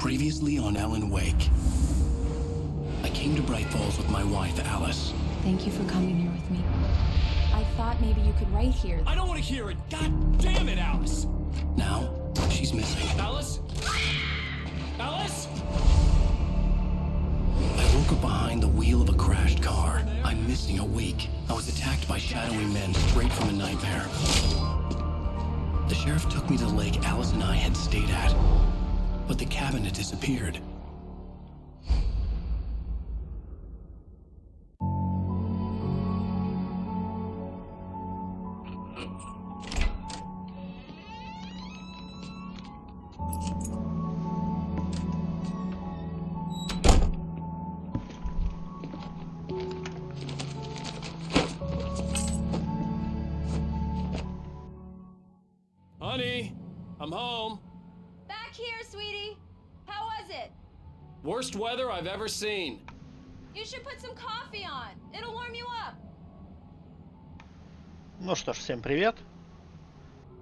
Previously on Alan Wake. I came to Bright Falls with my wife, Alice. Thank you for coming here with me. I thought maybe you could write here. I don't want to hear it! God damn it, Alice! Now, she's missing. Alice? Alice? I woke up behind the wheel of a crashed car. I'm missing a week. I was attacked by shadowy men straight from a nightmare. The sheriff took me to the lake Alice and I had stayed at. But the cabin had disappeared. Honey, I'm home. Back here, sweetie. How was it? Worst weather I've ever seen. You should put some coffee on. It'll warm you up. Ну что ж, всем привет.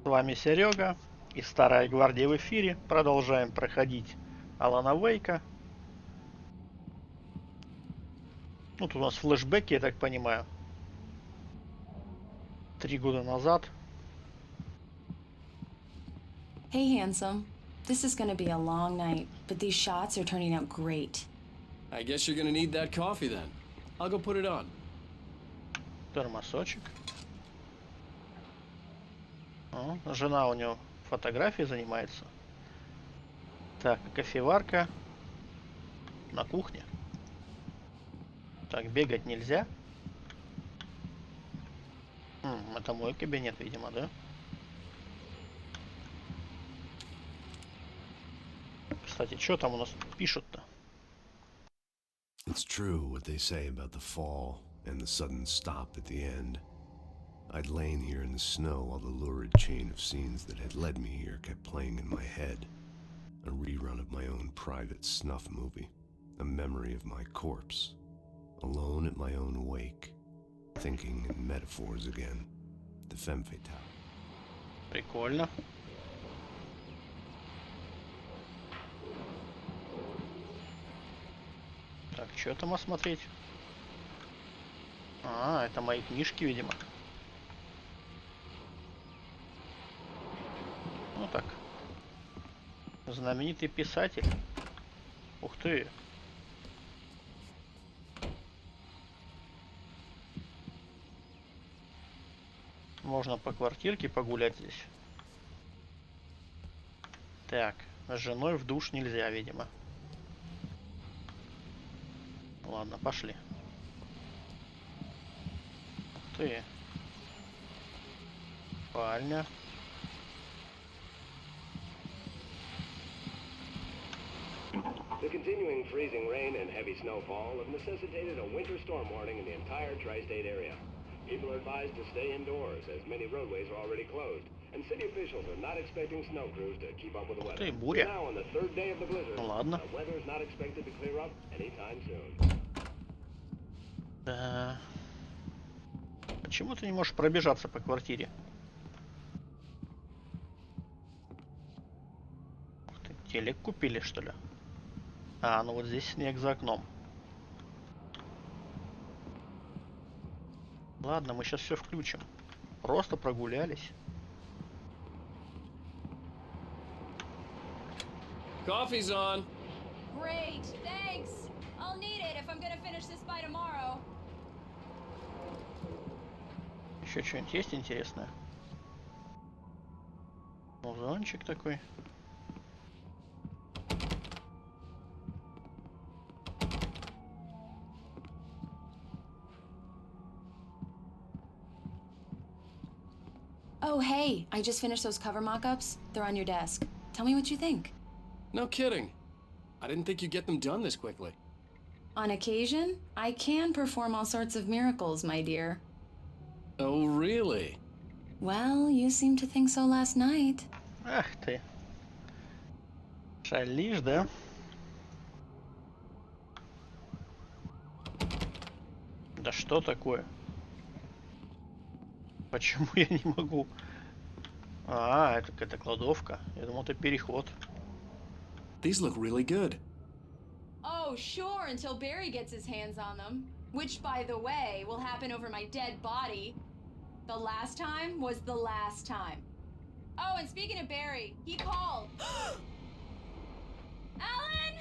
С вами Серега и старая гвардия в эфире. Продолжаем проходить Алана Вейка. Ну, тут у нас флешбеки, я так понимаю. 3 года назад. Hey, handsome. This is gonna be a long night, but these shots are turning out great. I guess you're gonna need that coffee then. I'll go put it on. Термосочек. О, жена у него фотографией занимается. Так, кофеварка на кухне. Так, бегать нельзя. Это мой кабинет, видимо, да? Кстати, что там у нас пишут-то? It's true what they say about the fall and the sudden stop at the end. I'd lain here in the snow while the lurid chain of scenes that had led me here kept playing in my head. A rerun of my own private snuff movie. A memory of my corpse. Alone at my own wake. Thinking in metaphors again. The femme fatale. Прикольно. Так, что там осмотреть? А, это мои книжки, видимо. Ну так. Знаменитый писатель. Ух ты. Можно по квартирке погулять здесь. Так, с женой в душ нельзя, видимо. Ладно, пошли. Ух ты. Спальня. The continuing freezing rain and heavy snowfall have necessitated a winter storm warning in the entire tri-state area. People are advised to stay indoors as many roadways are already closed, and city officials are not expecting snow crews to keep up with the weather. We're now on the third day of the blizzard. Ну ладно. The weather is not expected to clear up anytime soon. Да. Почему ты не можешь пробежаться по квартире? Ух ты, телек купили, что ли? А, ну вот здесь снег за окном. Ладно, мы сейчас все включим. Просто прогулялись. Coffee's on. Great, thanks. I'll need it if I'm gonna finish this by tomorrow. Еще что-нибудь есть интересное? Музончик такой. Oh, hey, I just finished those cover mock-ups. They're on your desk. Tell me what you think. No kidding. I didn't think you'd get them done this quickly. On occasion, I can perform all sorts of miracles, my dear. Oh, really? Well, you seemed to think so last night. Ах ты. Шалишь, да? Да что такое? Почему я не могу? А, это какая-то кладовка. Я думал, это переход. These look really good. Oh, sure, until Barry gets his hands on them. Which, by the way, will happen over my dead body. The last time was the last time. Oh, and speaking of Barry, he called. Alan?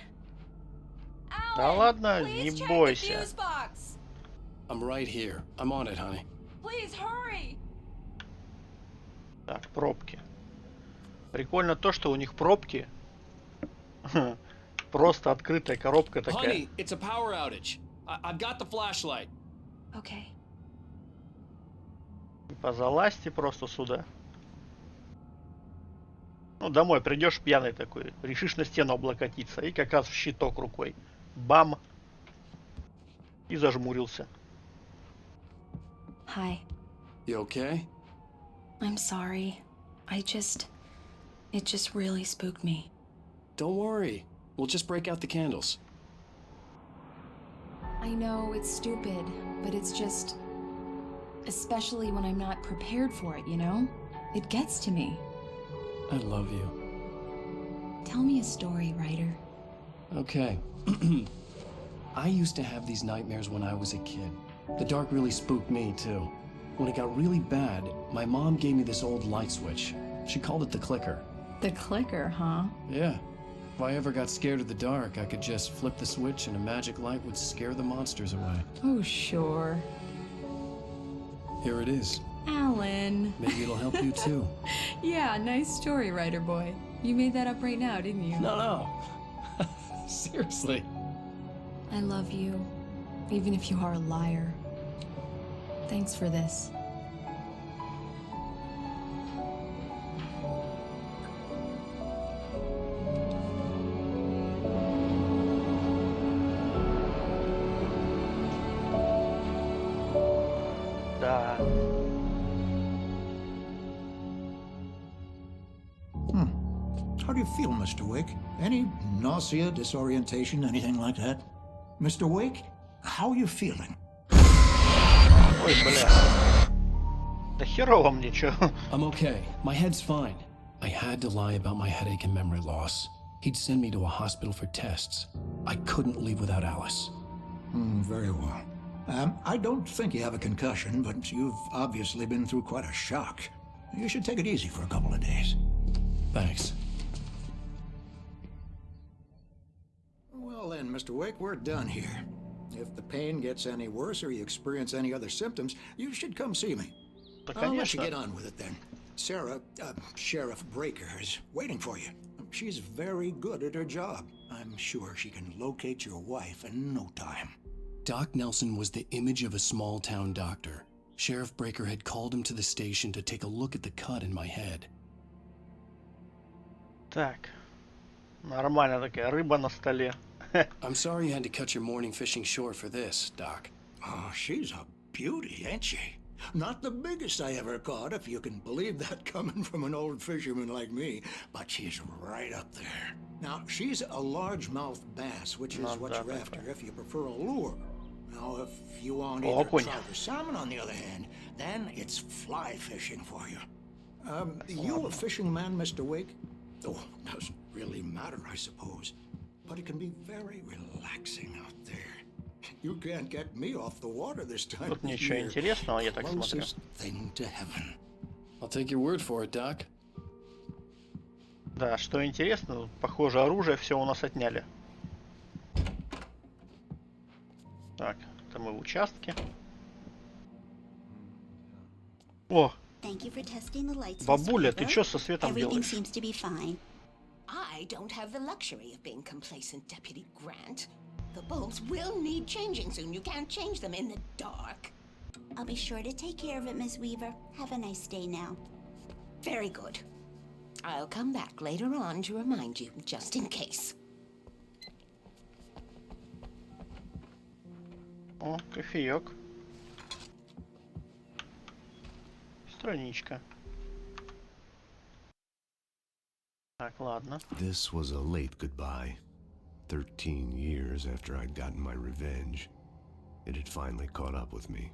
Да Alan, ладно, не please check the бойся. fuse box. I'm right here. I'm on it, honey. Please hurry. Так, пробки. Прикольно то, что у них пробки. Просто открытая коробка такая. Honey, it's a power outage. I've got the flashlight. Okay. Типа залазьте просто сюда. Ну, домой придешь пьяный такой, решишь на стену облокотиться, и как раз в щиток рукой. Бам! И зажмурился. Hi. You okay? I'm sorry. It just really spooked me. Don't worry. We'll just break out the candles. I know it's stupid, but it's just... Especially when I'm not prepared for it, you know? It gets to me. I love you. Tell me a story, writer. Okay. I used to have these nightmares when I was a kid. The dark really spooked me, too. When it got really bad, my mom gave me this old light switch. She called it the clicker. The clicker, huh? Yeah. If I ever got scared of the dark, I could just flip the switch and a magic light would scare the monsters away. Oh, sure. Here it is. Alan. Maybe it'll help you, too. Yeah, nice story, writer boy. You made that up right now, didn't you? No. Seriously. I love you, even if you are a liar. Thanks for this. Да. How do you feel, Mr. Wake? Any nausea, disorientation, anything like that? Mr. Wake, how are you feeling? Ой, бля. Да херово мне чё. I'm okay. My head's fine. I had to lie about my headache and memory loss. He'd send me to a hospital for tests. I couldn't leave without Alice. Very well. I don't think you have a concussion, but you've obviously been through quite a shock. You should take it easy for a couple of days. Thanks. Well then, Mr. Wake, we're done here. If the pain gets any worse or you experience any other symptoms, you should come see me. Да, I'll let you конечно. get on with it then. Sarah, Sheriff Breaker, is waiting for you. She's very good at her job. I'm sure she can locate your wife in no time. Doc Nelson was the image of a small-town doctor. Sheriff Breaker had called him to the station to take a look at the cut in my head. Так. Нормально такая рыба на столе. I'm sorry you had to cut your morning fishing short for this, Doc. Oh, she's a beauty, ain't she? Not the biggest I ever caught, if you can believe that coming from an old fisherman like me, but she's right up there. Now, she's a largemouth bass, which is what you're after if you prefer a lure. Now, if you want either Окунь. trout or salmon, on the other hand, then it's fly fishing for you. You a fishing man, Mr. Wake? Oh, doesn't really matter, I suppose. But it can be very relaxing out there. You can't get me off the water this time Тут of ничего year. интересного, я так смотрю. Closest thing to heaven. I'll take your word for it, Doc. Да, что интересно, похоже, оружие все у нас отняли. Так, это мы в участке. О, Thank you for testing the lights, бабуля, Mr. ты Weaver. что со светом Everything делаешь? seems to be fine. I don't have the luxury of being complacent, Deputy Grant. The bulbs will need changing soon. You can't change them in the dark. I'll be sure to take care of it, Miss Weaver. Have a nice day now. Very good. I'll come back later on to remind you, just in case. О, кофеек. Страничка. Так, ладно. This was a late goodbye. 13 years after I'd gotten my revenge, it had finally caught up with me.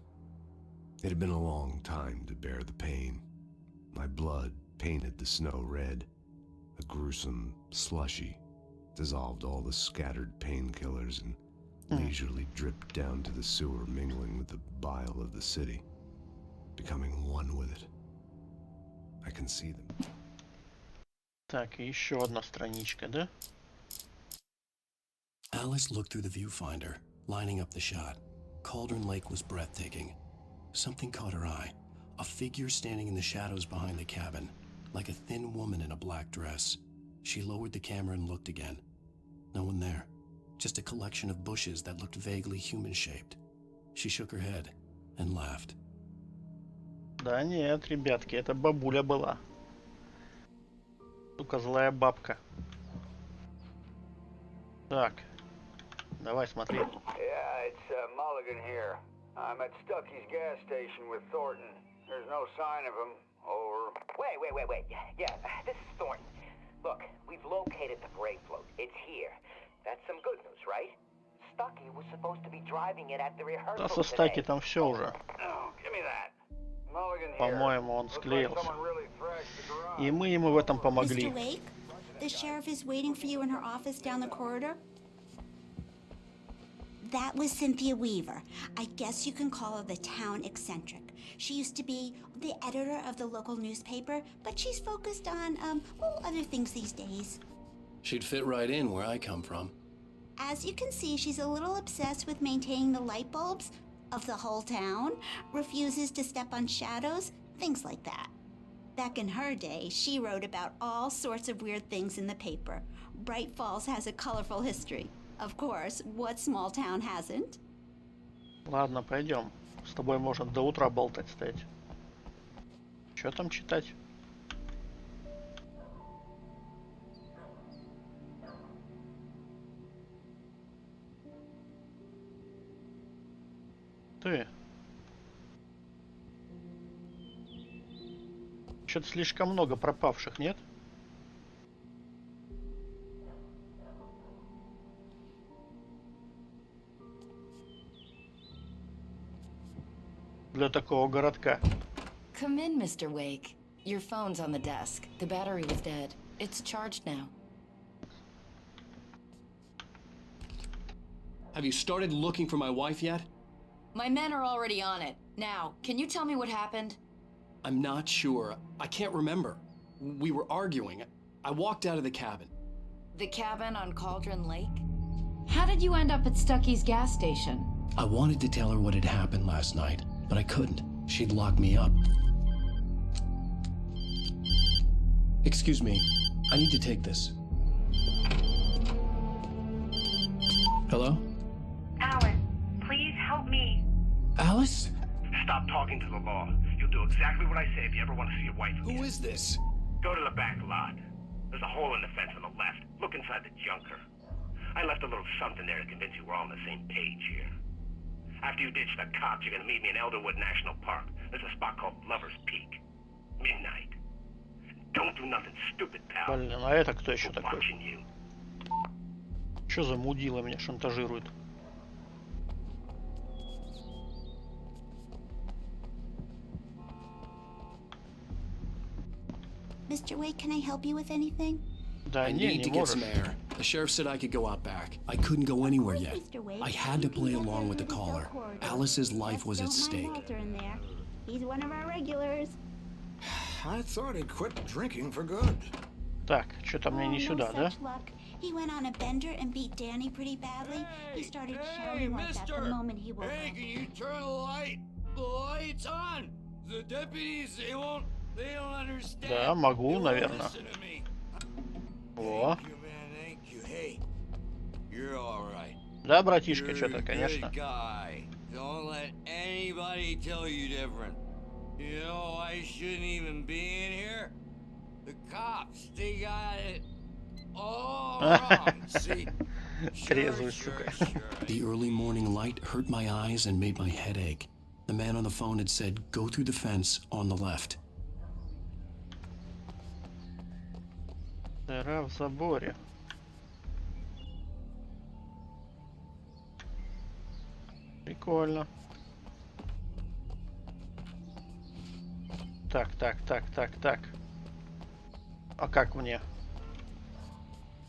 It had been a long time to bear the pain. My blood painted the snow red, a gruesome, slushy, dissolved all the scattered painkillers and leisurely dripped down to the sewer, mingling with the bile of the city, becoming one with it. I can see them. Так, и еще одна страничка, да? Alice looked through the viewfinder, lining up the shot. Cauldron Lake was breathtaking. Something caught her eye. A figure standing in the shadows behind the cabin, like a thin woman in a black dress. She lowered the camera and looked again. No one there. Just a collection of bushes that looked vaguely human-shaped. She shook her head and laughed. Да нет, ребятки, это бабуля была. Сука, злая бабка. Так, давай смотри. Yeah, it's Mulligan here. I'm at Stucky's gas station with Thornton. There's no sign of him. Over. Wait. Yeah, this is Thornton. Look, we've located the brake float. It's here. That's some good news, right? Stucky was supposed to be driving it at the rehearsal Да со Стаки там все уже. Oh, give me that. Mulligan here. По-моему, он Looks like склеился. someone really thrashed the garage. И мы ему в этом помогли. Mr. Wake, the sheriff is waiting for you in her office down the corridor. That was Cynthia Weaver. I guess you can call her the town eccentric. She used to be the editor of the local newspaper, but she's focused on, other things these days. She'd fit right in where I come from. As you can see, she's a little obsessed with maintaining the light bulbs of the whole town, refuses to step on shadows, things like that. Back in her day, she wrote about all sorts of weird things in the paper. Bright Falls has a colorful history. Of course, what small town hasn't? Ладно, пойдем. С тобой можно до утра болтать стоять. Что там читать? Ты. Что-то слишком много пропавших, нет? Для такого городка. Come in, Mr. Wake. Your phone's on the desk. The battery was dead. It's charged now. Have you started looking for my wife yet? My men are already on it. Now, can you tell me what happened? I'm not sure. I can't remember. We were arguing. I walked out of the cabin. The cabin on Cauldron Lake? How did you end up at Stucky's gas station? I wanted to tell her what had happened last night, but I couldn't. She'd lock me up. Excuse me. I need to take this. Hello? Alan, please help me. Alice? Stop talking to the law. You'll do exactly what I say if you ever want to see your wife again. Who is this? Go to the back lot. There's a hole in the fence on the left. Look inside the junker. I left a little something there to convince you we're all on the same page here. After you ditch the cops, you're gonna meet me in Elderwood National Park. There's a spot called Lover's Peak. Midnight. Don't do nothing stupid, pal. Блин, а это кто еще такой? Watching you. Что за мудила меня шантажирует? Mr. Wake, can I help you with anything? Да I не, need не to get можешь. some air. The sheriff said I could go out back. I couldn't go anywhere yet. I had to play along with the caller. Alice's life was at stake. He's one of our regulars. I thought he'd quit drinking for good. Так, что-то мне не сюда, да? He went on a bender and beat Danny pretty badly. He started shouting like that the moment he woke up. Hey, can you turn the lights on? The deputies, they don't understand. Да, могу, наверное. О. Да, братишка, что-то, конечно. Don't let anybody tell you different. You know, I shouldn't even be in here. The cops, they got it all wrong. See? Трезвый, сука. The early morning light hurt my eyes and made my head ache. The man on the phone had said, go through the fence on the left. Дыра в заборе. Прикольно. Так. А как мне?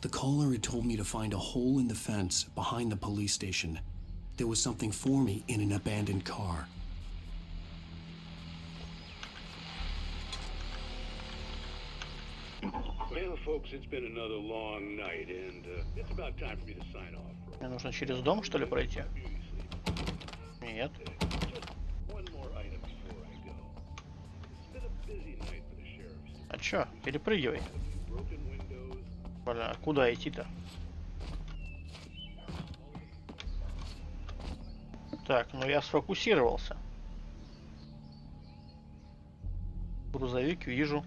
The caller had told me to find a hole in the fence behind the police station. There was something for me in an abandoned car. Well, folks, it's been another long night, and it's about time for me to sign off. Мне нужно через дом, что ли, пройти? Нет. А чё? Перепрыгивай. Блин, а куда идти-то? Так, ну я сфокусировался. Грузовик вижу.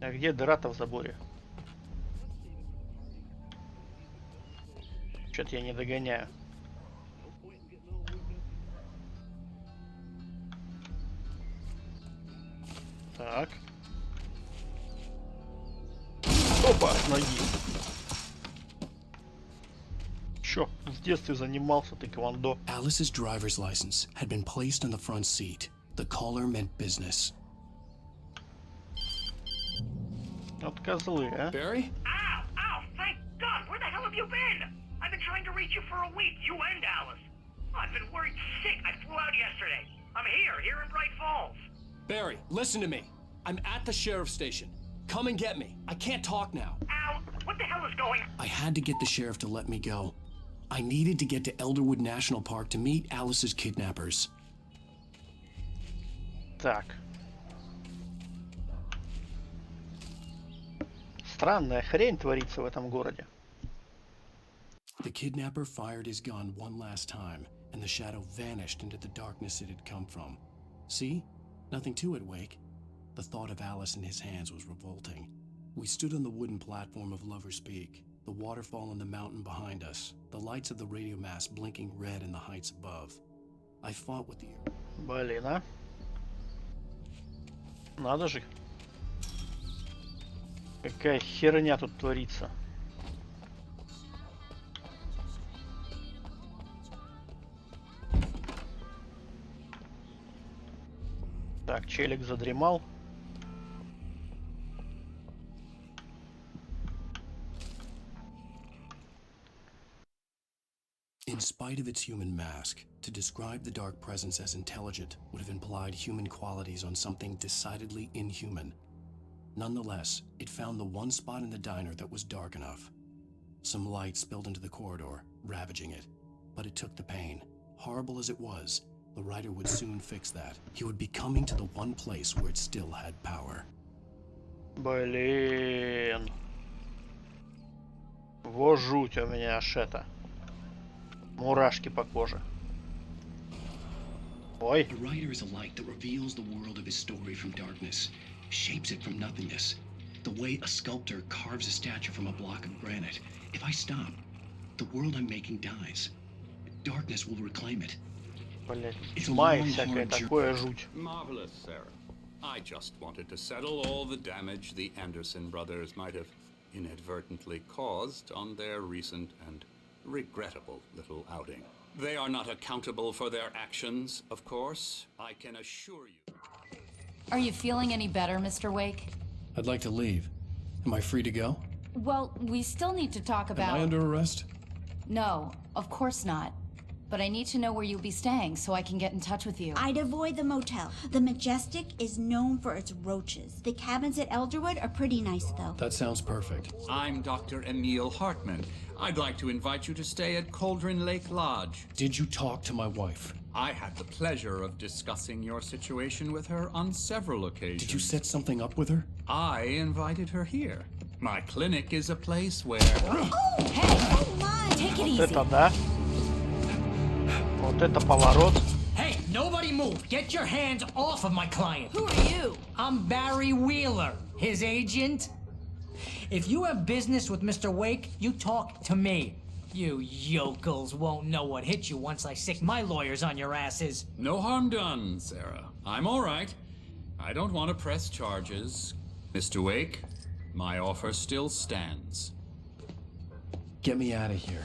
А где дыра-то в заборе? Что-то я не догоняю. Так. Опа, с ноги. Чё, в детстве занимался тэквондо. Alice's driver's license had been placed on the front seat. The caller meant business. Вот козлы, а? Barry? Ow! Ow! Thank God! Where the hell have you been? I've been trying to reach you for a week, you and Alice. I've been worried sick. I flew out yesterday. I'm here in Bright Falls. Barry, listen to me. I'm at the sheriff's station. Come and get me. I can't talk now. Ow! What the hell is going on? I had to get the sheriff to let me go. I needed to get to Elderwood National Park to meet Alice's kidnappers. Так. Странная хрень творится в этом городе. The kidnapper fired his gun one last time, and the shadow vanished into the darkness it had come from. See? Nothing to it, Wake. The thought of Alice in his hands was revolting. We stood on the wooden platform of Lover's Peak, the waterfall on the mountain behind us, the lights of the radio mast blinking red in the heights above. I fought with the... Блин, а? Надо же. Какая херня тут творится. Так, челик задремал. In spite of its human mask, to describe the dark presence as intelligent would have implied human qualities on something decidedly inhuman. Nonetheless, it found the one spot in the diner that was dark enough. Some light spilled into the corridor, ravaging it. But it took the pain. Horrible as it was, the writer would soon fix that. He would be coming to the one place where it still had power. Блин. Во жуть у меня аж это. Мурашки по коже. Ой. A writer is a light that reveals the world of his story from darkness, shapes it from nothingness. The way a sculptor carves a statue from a block of granite. If I stop, the world I'm making dies. Darkness will reclaim it. Блять, тьма и всякое такое жуть. Marvelous, Sarah. I just wanted to settle all the damage the Anderson brothers might have inadvertently caused on their recent and regrettable little outing. They are not accountable for their actions, of course. I can assure you. Are you feeling any better, Mr. Wake? I'd like to leave. Am I free to go? Well, we still need to talk about... Am I under arrest? No, of course not. But I need to know where you'll be staying so I can get in touch with you. I'd avoid the motel. The Majestic is known for its roaches. The cabins at Elderwood are pretty nice, though. That sounds perfect. I'm Dr. Emil Hartman. I'd like to invite you to stay at Cauldron Lake Lodge. Did you talk to my wife? I had the pleasure of discussing your situation with her on several occasions. Did you set something up with her? I invited her here. My clinic is a place where... Oh, hey! Oh, my! Take it easy. Вот это да. Вот это поворот. Hey, nobody move! Get your hands off of my client! Who are you? I'm Barry Wheeler, his agent. If you have business with Mr. Wake, you talk to me. You yokels won't know what hit you once I sick my lawyers on your asses. No harm done, Sarah. I'm all right. I don't want to press charges. Mr. Wake, my offer still stands. Get me out of here.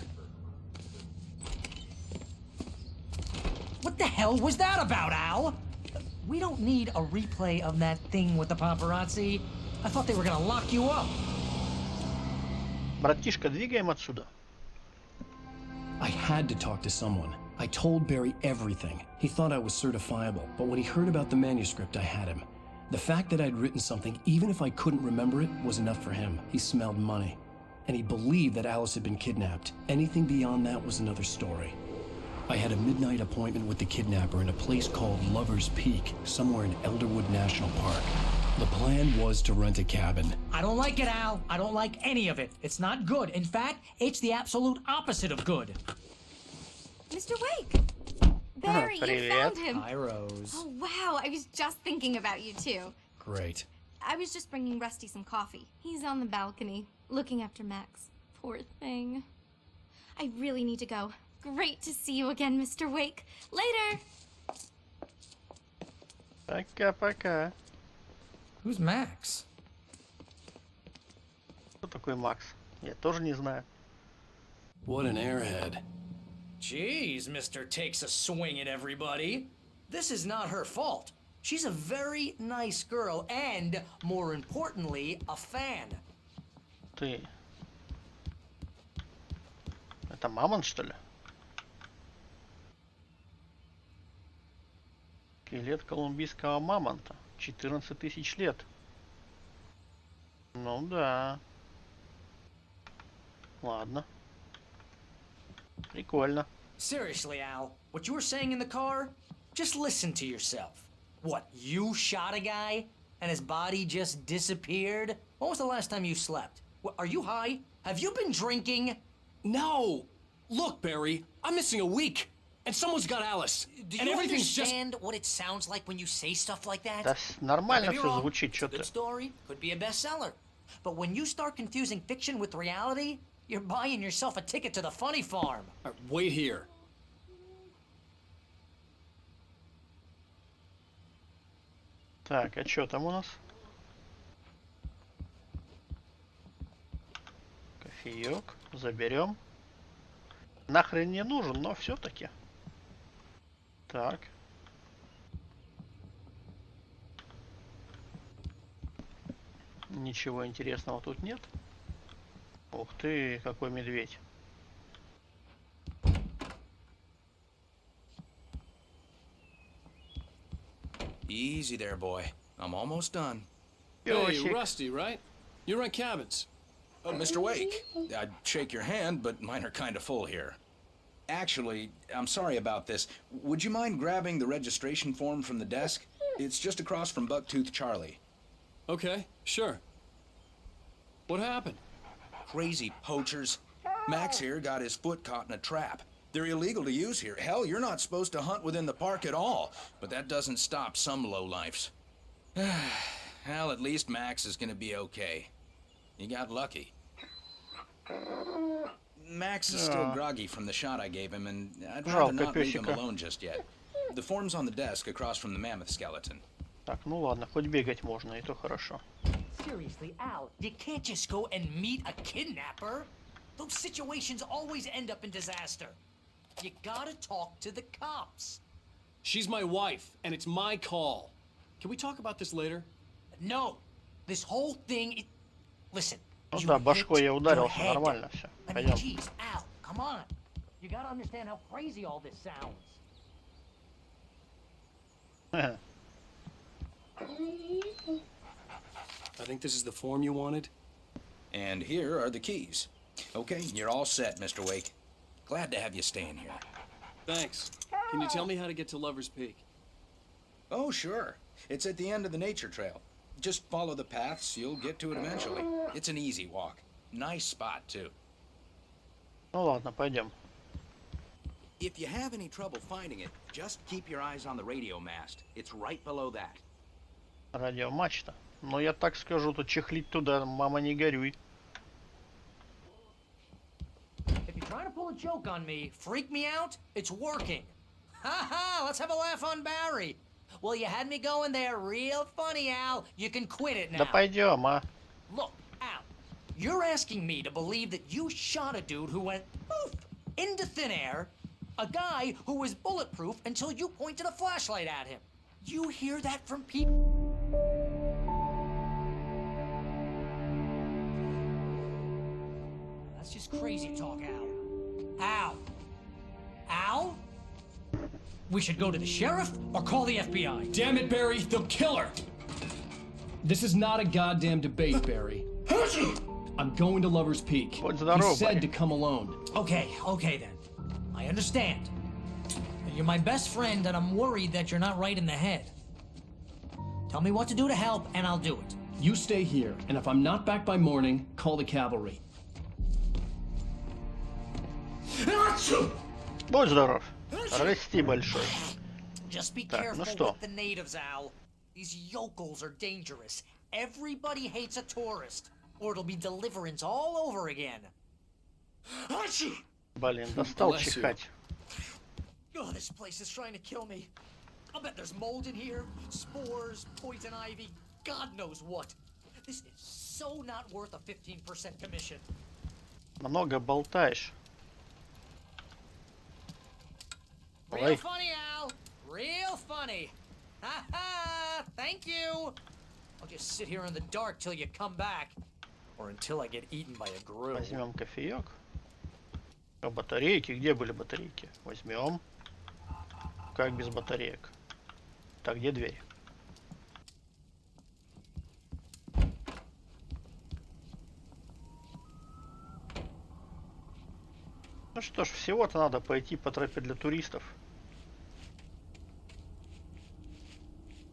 What the hell was that about, Al? We don't need a replay of that thing with the paparazzi. I thought they were gonna lock you up. Братишка, двигаем отсюда. I had to talk to someone. I told Barry everything. He thought I was certifiable, but when he heard about the manuscript, I had him. The fact that I'd written something, even if I couldn't remember it, was enough for him. He smelled money. And he believed that Alice had been kidnapped. Anything beyond that was another story. I had a midnight appointment with the kidnapper in a place called Lover's Peak, somewhere in Elderwood National Park. The plan was to rent a cabin. I don't like it, Al. I don't like any of it. It's not good. In fact, it's the absolute opposite of good. Mr. Wake! Barry, you found him! Hi, Rose. Oh, wow. I was just thinking about you, too. Great. I was just bringing Rusty some coffee. He's on the balcony, looking after Max. Poor thing. I really need to go. Great to see you again, Mr. Wake. Later! Пока-пока. Who's Max? Кто такой Макс? Я тоже не знаю. What an airhead. Jeez, Mr. Takes a swing at everybody. This is not her fault. She's a very nice girl and, more importantly, a fan. Ты... Это мамонт, что ли? Скелет колумбийского мамонта. 14 тысяч лет. Ну да. Ладно. Прикольно. Seriously, Al, what you were saying in the car? Just listen to yourself. What, you shot a guy and his body just disappeared? When was the last time you slept? What, are you high? Have you been drinking? No! Look, Barry, I'm missing a week. And someone's got Alice. Do and you everything's understand what it sounds like when you say stuff like that? Да нормально Maybe все wrong. звучит, что Good ты. story, could be a bestseller. But when you start confusing fiction with reality, you're buying yourself a ticket to the funny farm. Wait here. Так, а что там у нас? Кофеек. Заберем. Нахрен не нужен, но все-таки. Так. Ничего интересного тут нет. Ух ты, какой медведь. Easy there, boy. I'm almost done. Hey, Rusty, right? You rent cabins. Oh, Mr. Wake. I'd shake your hand, but mine are kind of full here. Actually, I'm sorry about this. Would you mind grabbing the registration form from the desk? It's just across from Bucktooth Charlie. Okay, sure. What happened? Crazy poachers. Max here got his foot caught in a trap. They're illegal to use here. Hell, you're not supposed to hunt within the park at all. But that doesn't stop some lowlifes. Well, at least Max is gonna be okay. You got lucky. Max is still groggy from the shot I gave him, and I'd rather not leave him alone just yet. The form's on the desk across from the mammoth skeleton. Так, ну ладно, хоть бегать можно, и то хорошо. Seriously, Al, you can't just go and meet a kidnapper. Those situations always end up in disaster. You gotta talk to the cops. She's my wife, and it's my call. Can we talk about this later? No. This whole thing... Listen. Ну да, башкой я ударился, нормально все. I mean, Пойдем. geez, Al, come on. You gotta understand how crazy all this sounds. I think this is the form you wanted. And here are the keys. Okay, you're all set, Mr. Wake. Glad to have you staying here. Thanks. Can you tell me how to get to Lover's Peak? Oh, sure. It's at the end of the nature trail. Just follow the paths, you'll get to it eventually. It's an easy walk. Nice spot, too. Ну ладно, пойдем. If you have any trouble finding it, just keep your eyes on the radio mast. It's right below that. Радиомачта. Но я так скажу, то чехлить туда, мама, не горюй. If you're trying to pull a joke on me, freak me out, it's working. Ha ha, let's have a laugh on Barry. Well, you had me going there real funny, Al. You can quit it now. Да пойдем, а. Look, Al, you're asking me to believe that you shot a dude who went poof into thin air, a guy who was bulletproof until you pointed a flashlight at him. You hear that from people? That's just crazy talk, Al. Al? We should go to the sheriff or call the FBI. Damn it, Barry, they'll kill her! This is not a goddamn debate, Barry. I'm going to Lover's Peak. He said to come alone. Okay then. I understand. You're my best friend, and I'm worried that you're not right in the head. Tell me what to do to help, and I'll do it. You stay here, and if I'm not back by morning, call the cavalry. Будь здоров. Расти большой. Just be Так, careful ну что? with the natives, Al. These yokels are dangerous. Everybody hates a tourist, or it'll be deliverance all over again. Блин, достал чихать. Oh, this place is trying to kill me. I'll bet there's mold in here, spores, poison ivy, God knows what. This is so not worth a 15% commission. Много болтаешь. Real funny, Al. Real funny. Ha ha! Thank you. I'll just sit here in the dark till you come back, or until I get eaten by a grill. Возьмем кофеек. А батарейки? Где были батарейки? Возьмем. Как без батареек? Так, где дверь? Ну что ж, всего-то надо пойти по тропе для туристов.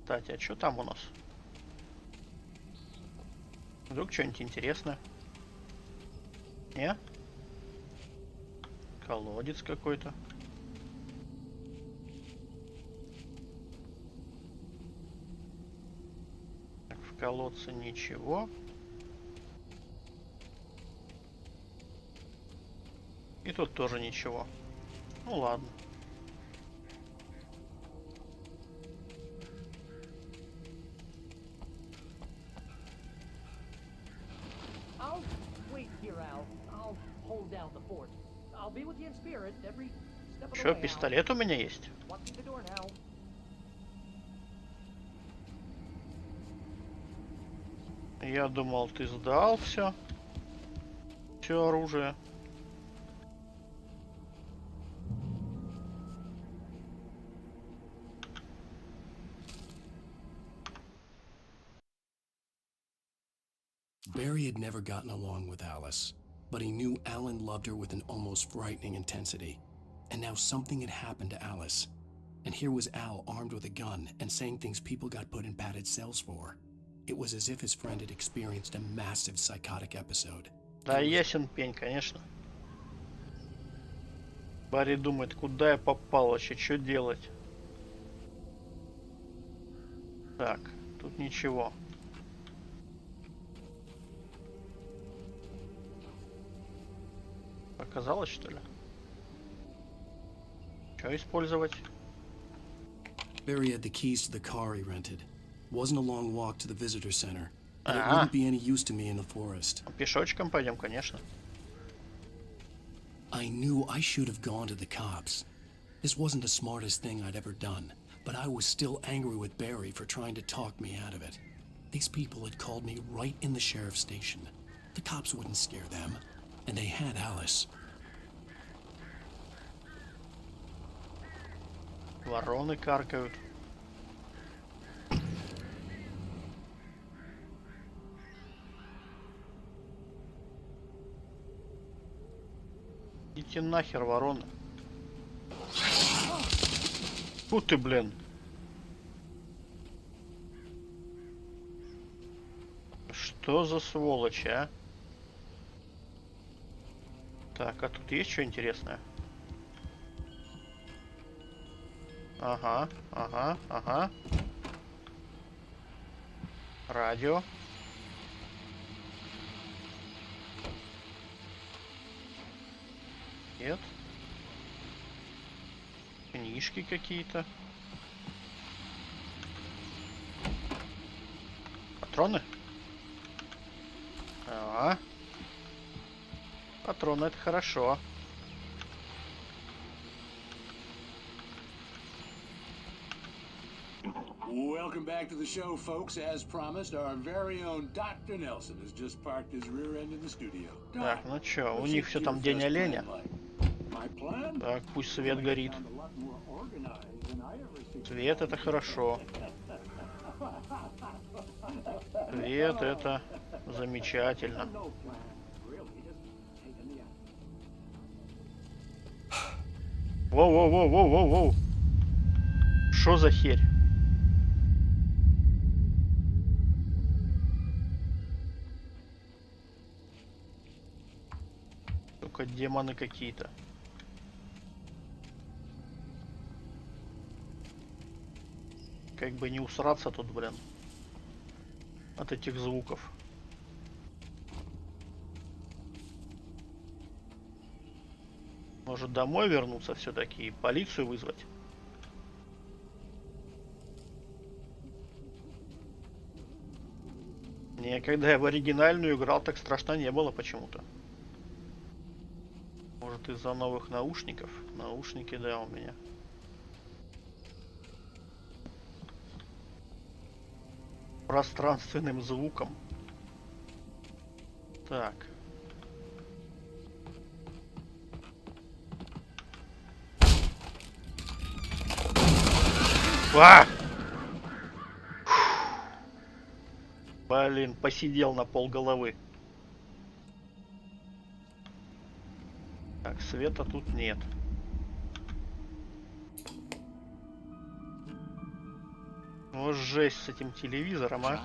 Кстати, а что там у нас? Вдруг что-нибудь интересное? Не? Колодец какой-то. Так, в колодце ничего. И тут тоже ничего. Ну ладно. I'll wait here, Al. I'll hold down the fort. I'll be with you in spirit every step of the Чё, way, пистолет у меня есть? Al. Watching the door now. Я думал, ты сдал все оружие. Barry had never gotten along with Alice, but he knew Alan loved her with an almost frightening intensity. And now something had happened to Alice. And here was Al armed with a gun and saying things people got put in padded cells for. It was as if his friend had experienced a massive psychotic episode. Да, ясен пень, конечно. Барри думает, куда я попал вообще, что делать? Так, тут ничего. Показалось, что ли? Что использовать? Barry had the keys to the car he rented. Wasn't a long walk to the visitor center, but it wouldn't be any use to me in the forest. Пешочком пойдем, конечно. I knew I should have gone to the cops. This wasn't the smartest thing I'd ever done, but I was still angry with Barry for trying to talk me out of it. These people had called me right in the sheriff's station. The cops wouldn't scare them, and they had Alice. Вороны каркают. Идите нахер, вороны. Фу ты, блин. Что за сволочь, а? Так, а тут есть что интересное? Ага, ага, ага. Радио. Нет. Книжки какие-то. Патроны? Ага. Патроны — это хорошо. Welcome back to the show, folks. As promised, our very own Dr. Nelson has just parked his rear end in the studio. Так, ну чё, у них все там день оленя. Так, пусть свет горит. Свет — это хорошо. Свет — это замечательно. Воу-воу-воу-воу-воу-воу. Что за херь? Только демоны какие-то. Как бы не усраться тут, блин, от этих звуков. Может, домой вернуться все-таки и полицию вызвать? Не, когда я в оригинальную играл, так страшно не было почему-то. Может, из-за новых наушников? Наушники, да, у меня. Пространственным звуком. Так. А! Блин, посидел на полголовы. Так, света тут нет. Ну, жесть с этим телевизором, а?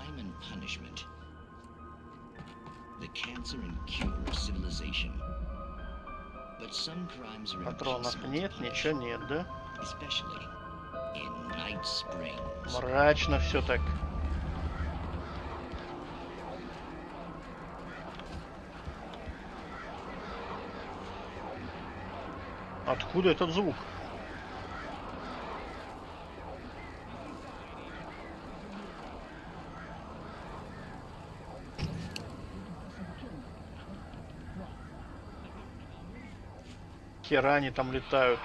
Патронов нет, ничего нет, да? Мрачно все так. Откуда этот звук? Хера они там летают.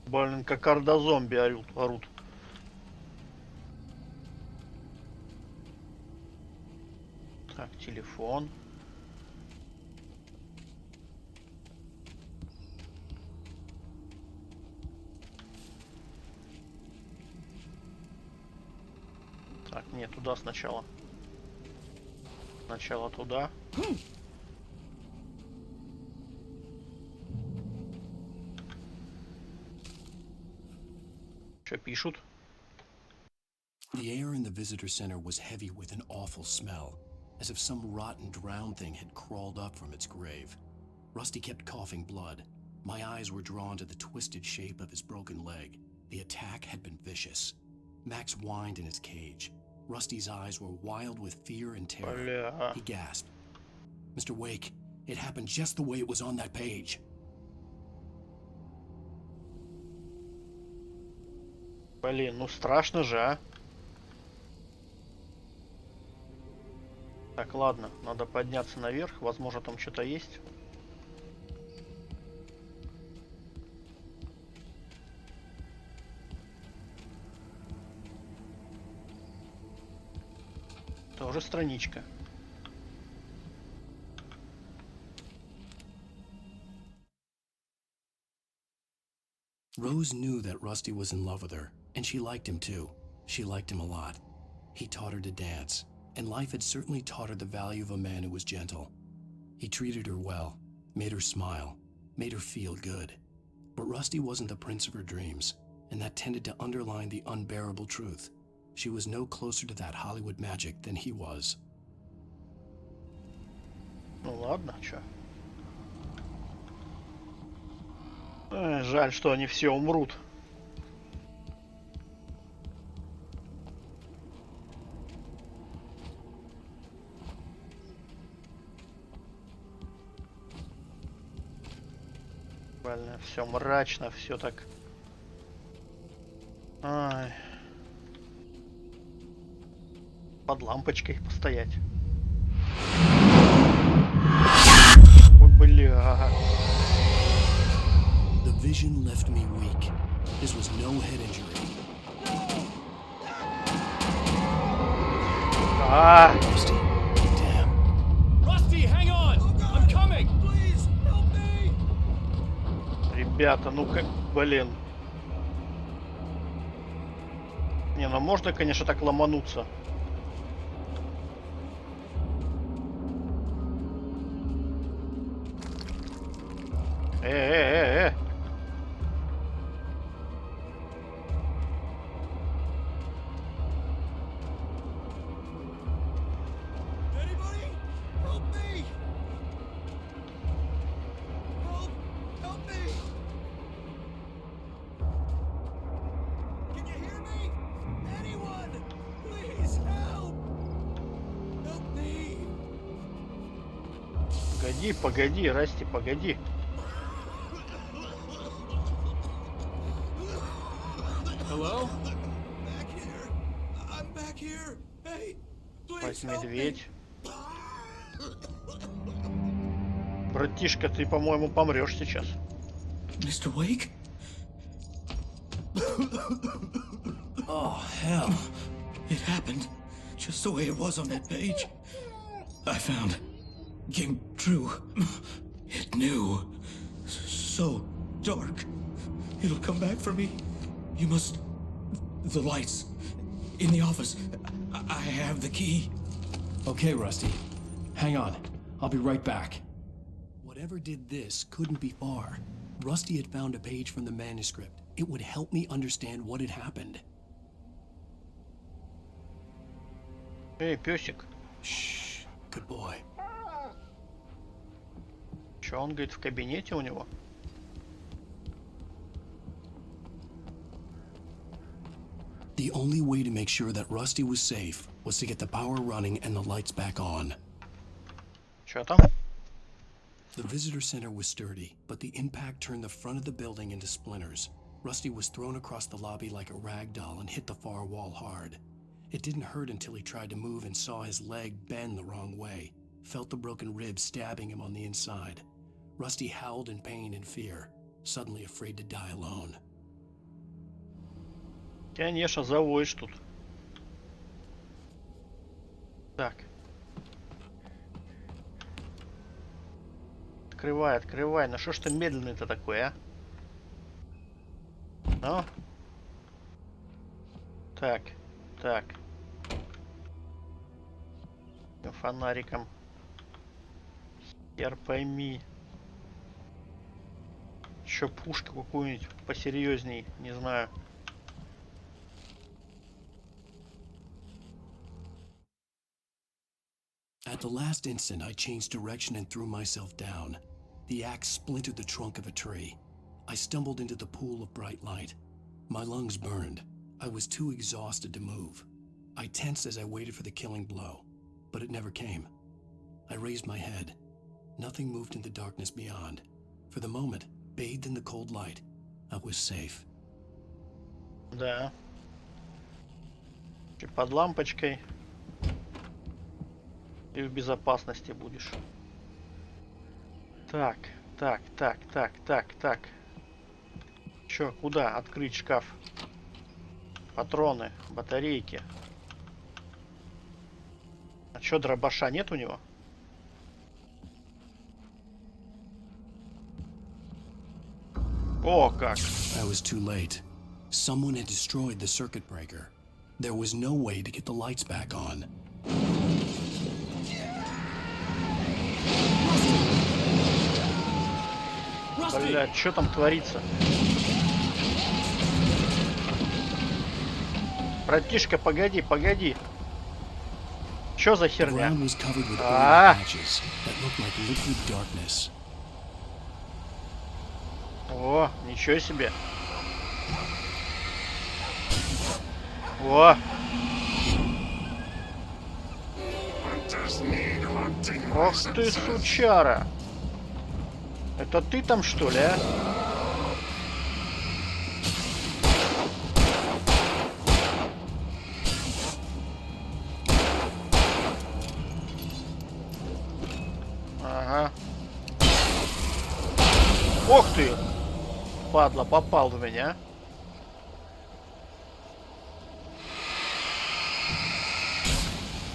Блин, как орда-зомби орут. Так, телефон. Так, нет, туда сначала. Сначала туда. Что пишут? The air in the visitor center was heavy with an awful smell, as if some rotten drowned thing had crawled up from its grave. Rusty kept coughing blood. My eyes were drawn to the twisted shape of his broken leg. The attack had been vicious. Max whined in his cage. Rusty's eyes were wild with fear and terror. He gasped. Mr. Wake, it happened just the way it was on that page. Блин, ну страшно же, а? Так, ладно, надо подняться наверх. Возможно, там что-то есть. Тоже страничка. Rose knew that Rusty was in love with her, and she liked him too. She liked him a lot. He taught her to dance, and life had certainly taught her the value of a man who was gentle. He treated her well, made her smile, made her feel good. But Rusty wasn't the prince of her dreams, and that tended to underline the unbearable truth. She was no closer to that Hollywood magic than he was. Ну ладно, чё. Жаль, что они все умрут. Буквально все мрачно, все так. Ай. Под лампочкой постоять. Ой, бля. The vision left me weak. This was no head injury. Rusty, damn. Rusty, hang on! I'm coming! Please, help me! Ребята, ну как, блин. Не, ну можно, конечно, так ломануться. Anybody? Help me! Help me! Can you hear me? Anyone? Please help! Help me! Погоди, погоди, Расти, погоди. Hello? Back here. I'm back here. Hey, please help me. Медведь. Братишка, ты, по-моему, помрешь сейчас. Mr. Wake? Oh, hell. It happened just the way it was on that page. I found. Came true. It knew. So dark. It'll come back for me. You must... The lights. In the office. I have the key. Okay, Rusty. Hang on. I'll be right back. Whatever did this couldn't be far. Rusty had found a page from the manuscript. It would help me understand what had happened. Эй, песик. Shh. Good boy. Че, он говорит, в кабинете у него? The only way to make sure that Rusty was safe was to get the power running and the lights back on. Че там? The visitor center was sturdy, but the impact turned the front of the building into splinters. Rusty was thrown across the lobby like a rag doll and hit the far wall hard. It didn't hurt until he tried to move and saw his leg bend the wrong way, felt the broken ribs stabbing him on the inside. Rusty howled in pain and fear, suddenly afraid to die alone. Конечно, завоешь тут. Так. Открывай, открывай. Ну что ж ты медленный-то такой, а? Ну. Так, так. Фонариком. Хер пойми. Еще пушку какую-нибудь посерьезней, не знаю. At the last instant, I changed direction and threw myself down. The axe splintered the trunk of a tree. I stumbled into the pool of bright light. My lungs burned. I was too exhausted to move. I tensed as I waited for the killing blow, but it never came. I raised my head. Nothing moved in the darkness beyond. For the moment, bathed in the cold light, I was safe. Да. Под лампочкой. И в безопасности будешь. Так, так, так, так, так, так. Чё, куда? Открыть шкаф. Патроны, батарейки. А чё, дробаша нет у него? О, как! I was too late. Someone had destroyed the circuit breaker. There was no way to get the lights back on. Блядь, что там творится? Братишка, погоди, погоди. Чё за херня? О, ничего себе. О! Ох ты, сучара! Это ты там, что ли, а? Ага. Ох ты! падла, попал в меня.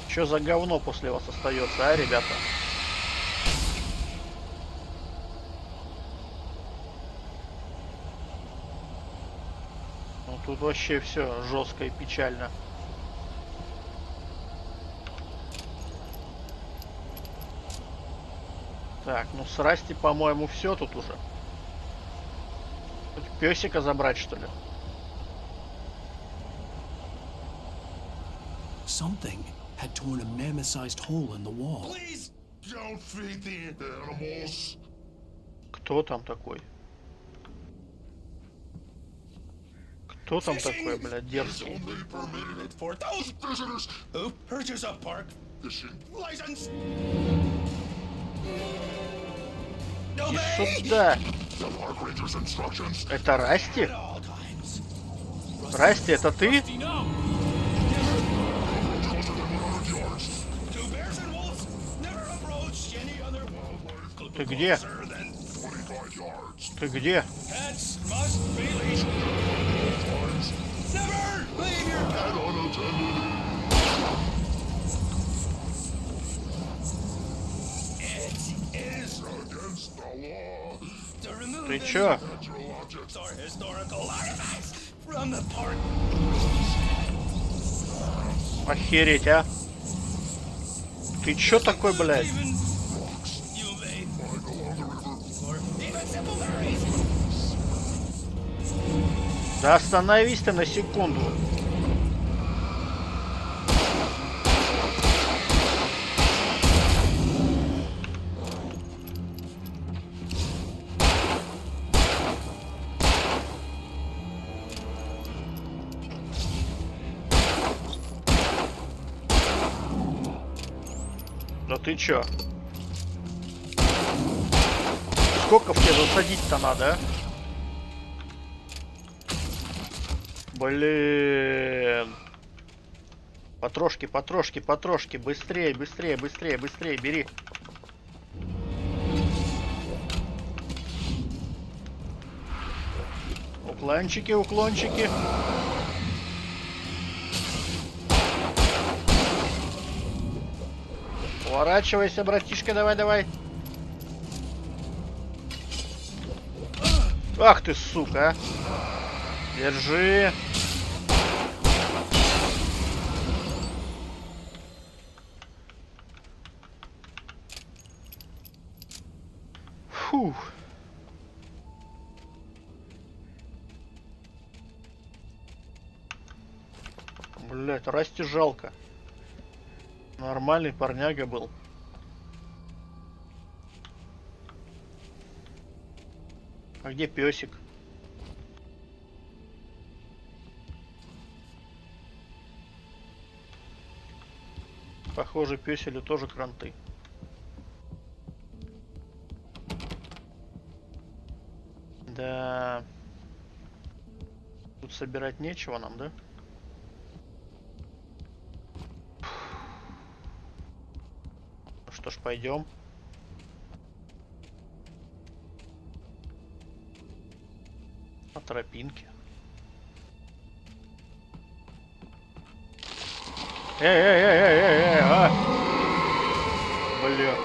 Что за говно после вас остается, а, ребята? Ну тут вообще все жестко и печально. Так, ну с Расти, по-моему, все тут уже. Хоть песика забрать, что ли? Something had torn a mammoth-sized hole in the wall. Please don't feed the animals. Кто там такой? Кто там такой, блядь, дерзкий? For those visitors who purchase a park license. Иди сюда. Это Расти? Расти, это ты? Ты где? Ты где? Ты чё? Охереть, а? Ты чё такой, блядь? Да остановись ты на секунду. Да ты чё? Сколько в тебя засадить-то надо, а? Блин. Потрошки, потрошки, потрошки. Быстрее, быстрее, быстрее, быстрее. Бери. Уклончики, уклончики. Поворачивайся, братишка, давай, давай. Ах ты, сука, а. Держи. Фух. Блять, Расти жалко. Нормальный парняга был. А где песик? Похоже, пёселю тоже кранты. Да. Тут собирать нечего нам, да? Ну что ж, пойдем. По тропинке. Эй, а! Бля.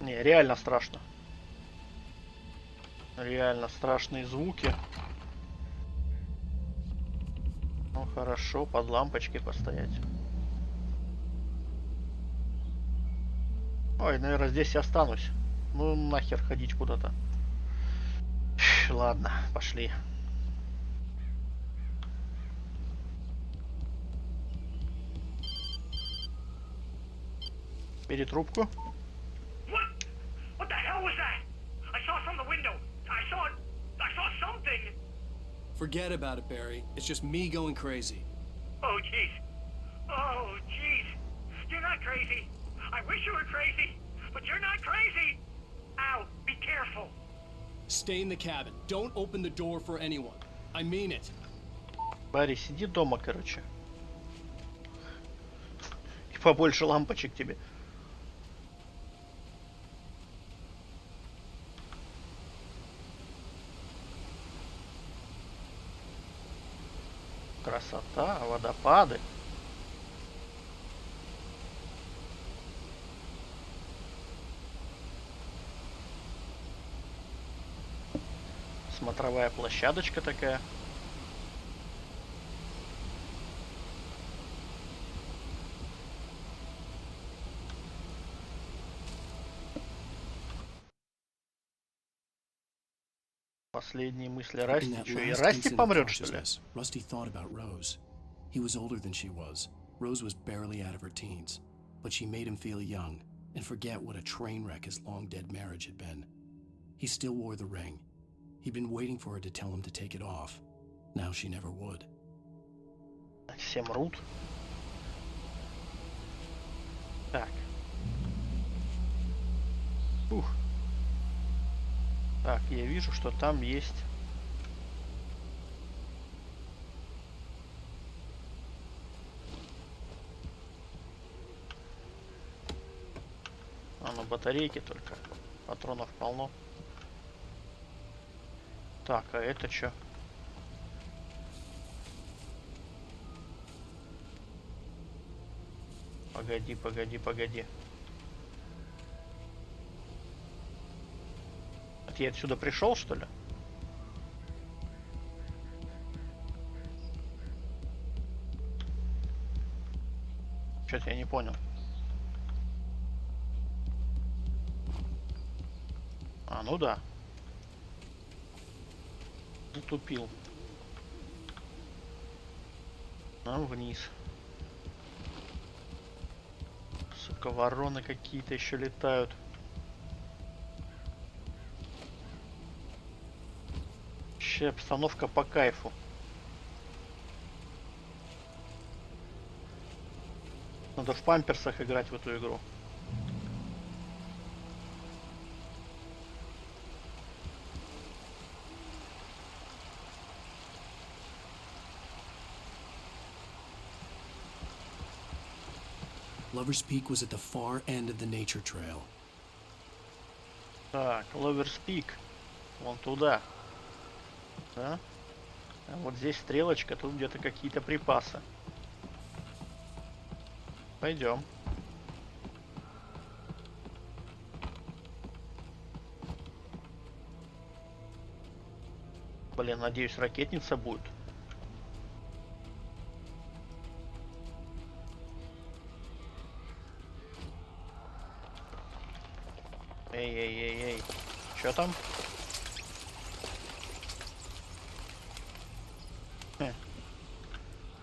Не, реально страшно. Реально страшные звуки. Ну хорошо, под лампочкой постоять. Ой, наверное, здесь я останусь. Ну нахер ходить куда-то. Ладно, пошли. Бери трубку. What the hell was that? I saw from the window. I saw something. Forget about it, Barry. It's just me going crazy. Oh jeez. Oh jeez. You're not crazy. I wish you were crazy, but you're not crazy. Ow, be careful. Stay in the cabin. Don't open the door for anyone. I mean it. Барри, сиди дома, короче. И побольше лампочек тебе. Красота, водопады. Смотровая площадочка такая. Последние мысли Расти. Что, и Расти помрет, что ли? Rusty thought about Rose. He was older than she was. Rose was barely out of her teens, but she made him feel young and forget what a train wreck his long-dead marriage had been. He still wore the ring. He'd been waiting for her to tell him to take it off. Now she never would. Все мрут. Так. Ух. Так, я вижу, что там есть... А, на батарейке только. Патронов полно. Так, а это что? Погоди, погоди, погоди. Это я отсюда пришел, что ли? Что-то я не понял. А, ну да. Затупил. Нам вниз. Сука, вороны какие-то еще летают. Вообще обстановка по кайфу. Надо в памперсах играть в эту игру. Lover's Peak was at the far end of the nature trail. Так, Lover's Peak. Вон туда. Да? А вот здесь стрелочка, тут где-то какие-то припасы. Пойдем. Блин, надеюсь, ракетница будет. Эй. Чё там?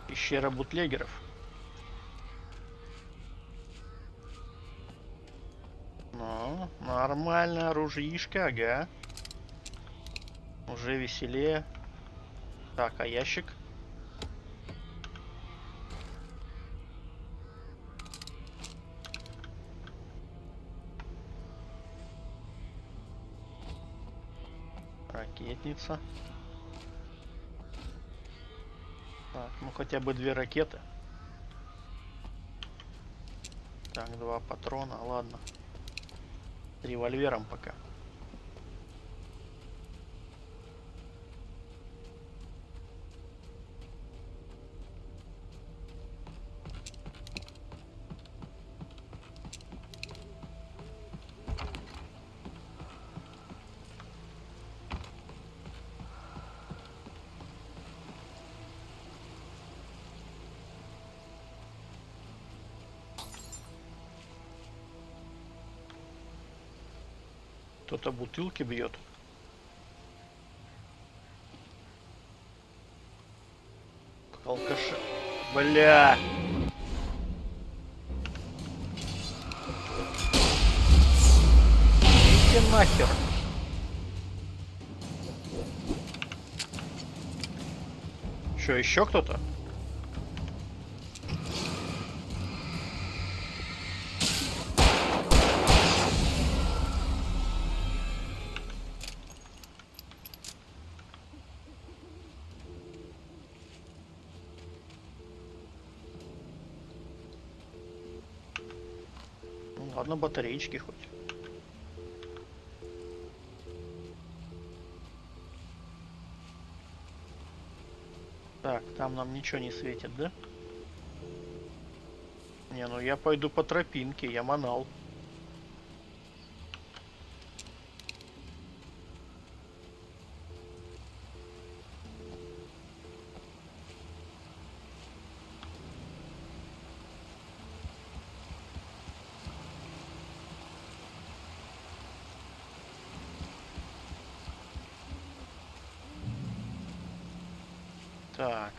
Пещера бутлегеров. Ну, нормально, оружишко, ага. Уже веселее. Так, а ящик? Ракетница. Так, ну хотя бы 2 ракеты. Так, 2 патрона, ладно. С револьвером пока. Кто-то бутылки бьет. Алкаша. Бля. Идите нахер. Что, еще кто-то? Ладно, батареечки хоть. Так, там нам ничего не светит, да? Не, ну я пойду по тропинке, я манал. Так.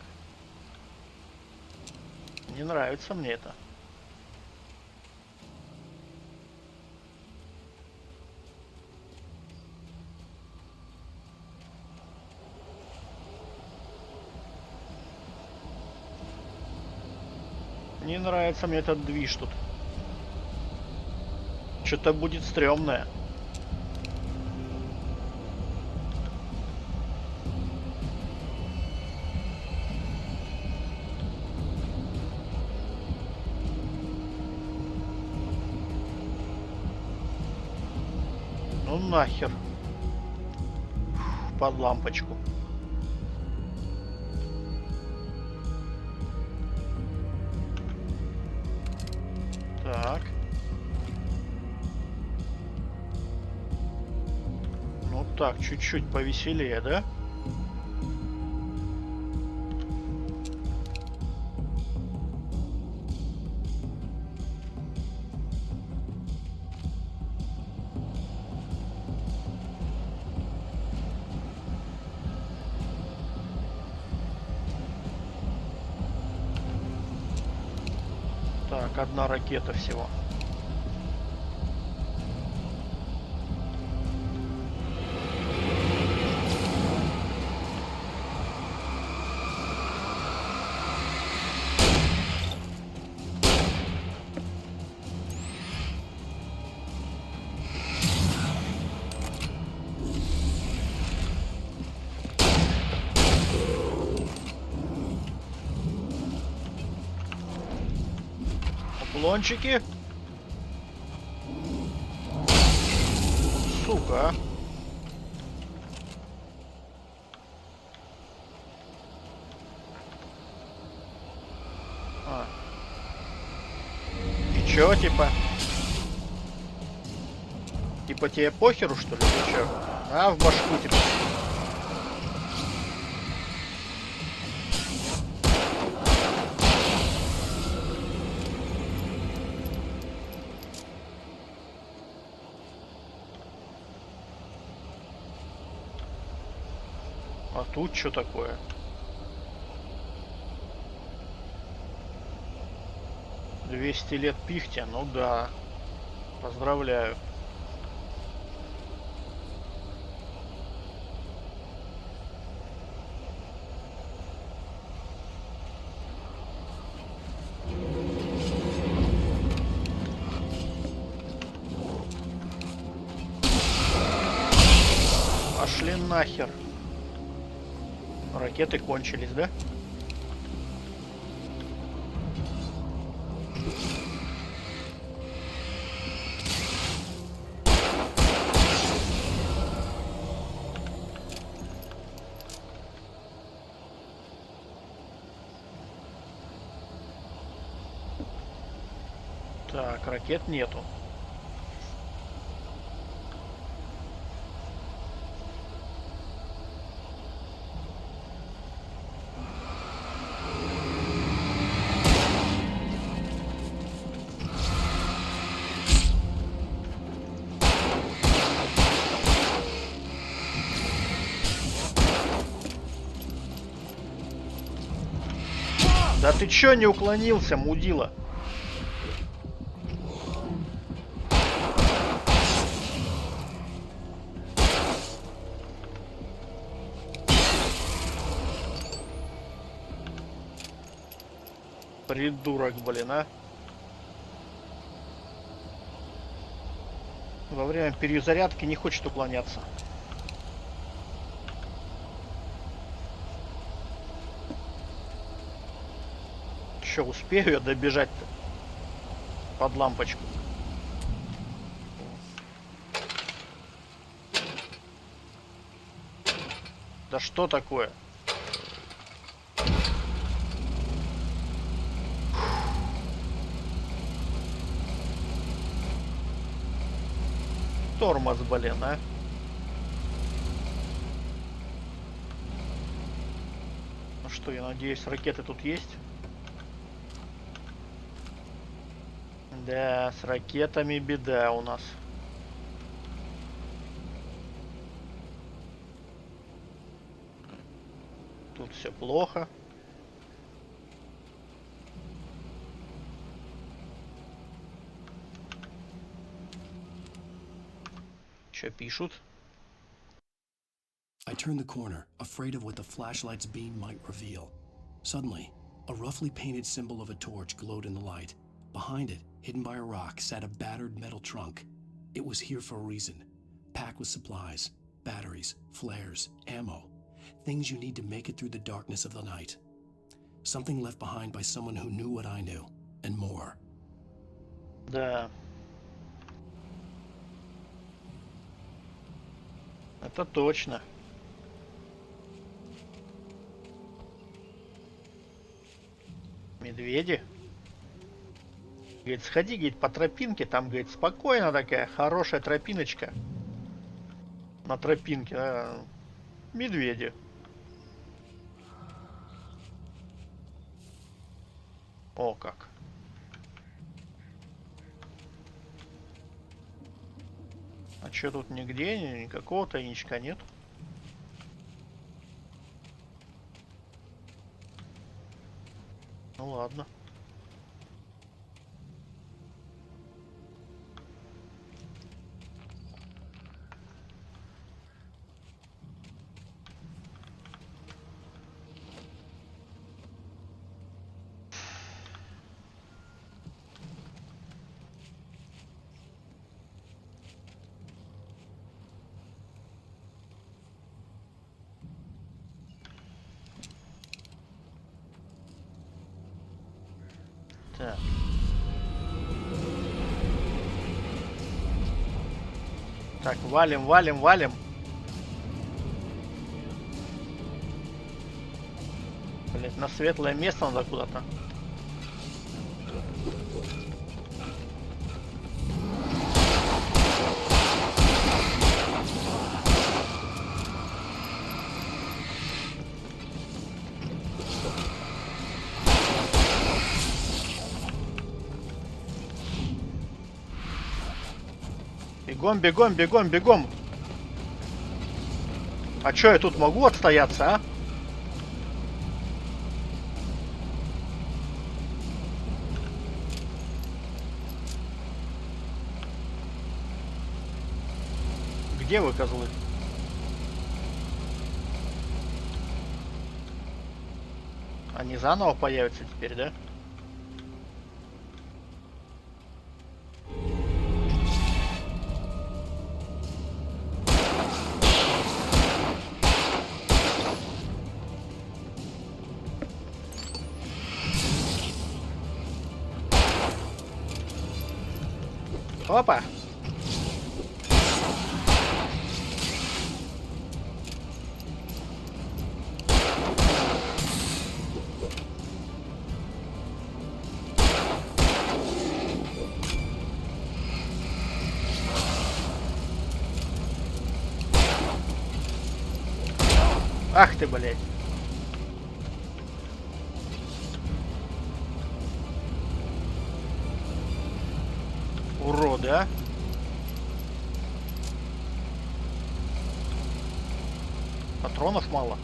Не нравится мне это. Не нравится мне этот движ тут. Что-то будет стрёмное. Ну нахер. Под лампочку. Так. Ну так, чуть-чуть повеселее, да? Так, одна ракета всего. Лончики. Сука. А. И чё, типа? Типа тебе похеру, что ли? Ты чё? А, в башку типа. А тут что такое? «200 лет пихте», ну да. Поздравляю. Пошли нахер. Ракеты кончились, да? Так, ракет нету. Да ты чё не уклонился, мудила? Придурок, блин, а. Во время перезарядки не хочет уклоняться. Чё, успею я добежать-то? Под лампочку. Да что такое? Тормоз, блин, а. Ну что, я надеюсь, ракеты тут есть? Да, с ракетами беда у нас. Тут все плохо. Что пишут? I turned the corner, afraid of what the flashlight's beam might reveal. Suddenly, a roughly painted symbol of a torch glowed in the light. Behind it, hidden by a rock, sat a battered metal trunk. It was here for a reason. Packed with supplies, batteries, flares, ammo. Things you need to make it through the darkness of the night. Something left behind by someone who knew what I knew, and more. Да. Это точно. Медведи. Говорит, сходи, говорит, по тропинке, там, говорит, спокойно такая, хорошая тропиночка. На тропинке, да. Медведи. О, как. А чё тут нигде, никакого тайничка нет? Ну ладно. Так. Так, валим, валим, валим. Блять, на светлое место надо куда-то. Бегом, бегом, бегом, бегом. А чё, я тут могу отстояться, а? Где вы, козлы? Они заново появятся теперь, да? Опа! Ах ты, блядь. Уроды, а? Патронов мало.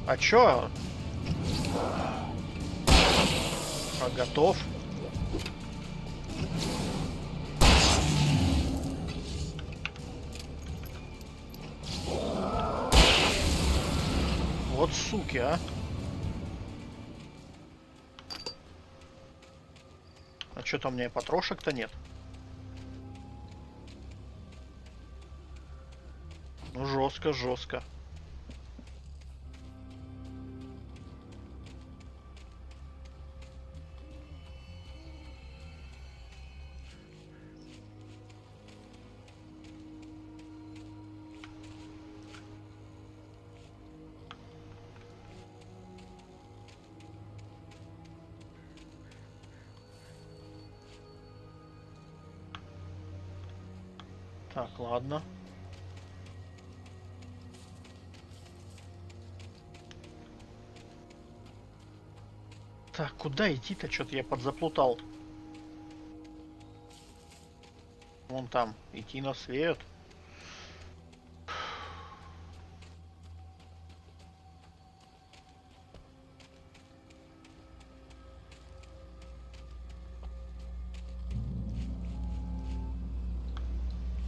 А чё? А готов? Вот суки, а. А что-то у меня и потрошек-то нет. Ну жестко, жестко. Так, ладно. Так, куда идти-то? Что-то я подзаплутал. Вон там. Идти на свет.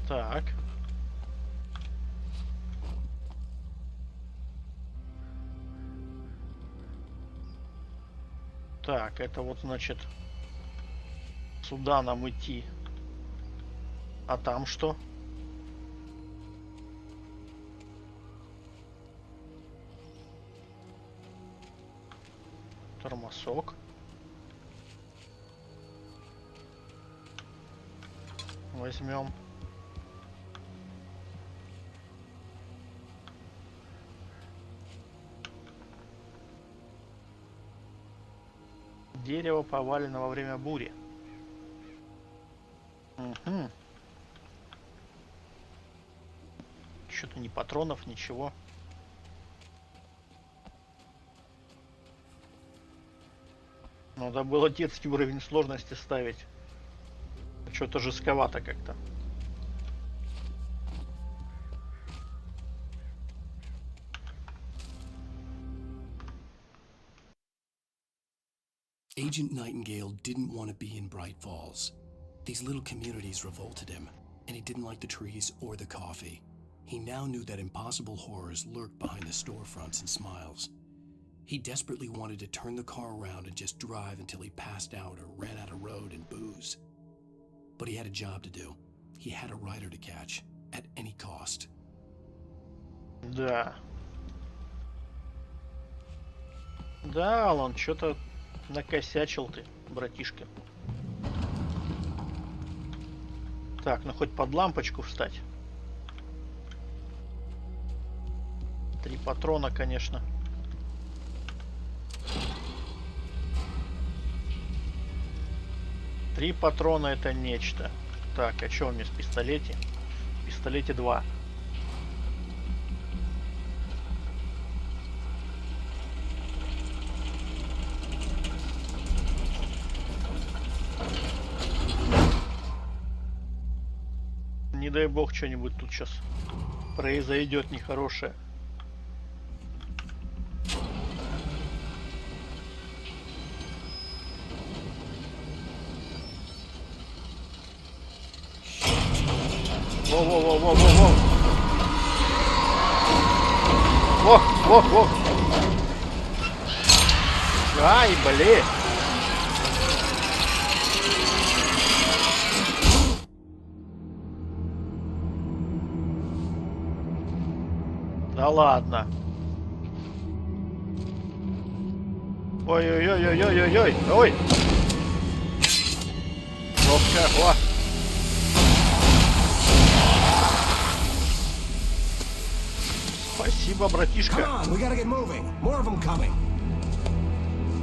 Так. Так, это вот значит сюда нам идти. А там что? Тормозок. Возьмем. Дерево повалено во время бури. Угу. Что-то ни патронов, ничего. Надо было детский уровень сложности ставить. Что-то жестковато как-то. Agent Nightingale didn't want to be in Bright Falls. These little communities revolted him, and he didn't like the trees or the coffee. He now knew that impossible horrors lurked behind the storefronts and smiles. He desperately wanted to turn the car around and just drive until he passed out or ran out of road and booze. But he had a job to do. He had a rider to catch, at any cost. Да. Да, Алан, что-то накосячил ты, братишка. Так, ну хоть под лампочку встать. 3 патрона, конечно. Три патрона это нечто. Так, а что у меня в пистолете? В пистолете 2. Не дай бог что-нибудь тут сейчас произойдет нехорошее. Во-во-во-во-во-во! Во-во-во! Ай, блин! Да ладно. Ой-ой-ой-ой-ой-ой-ой! Ой! Ловко! О! Спасибо, братишка.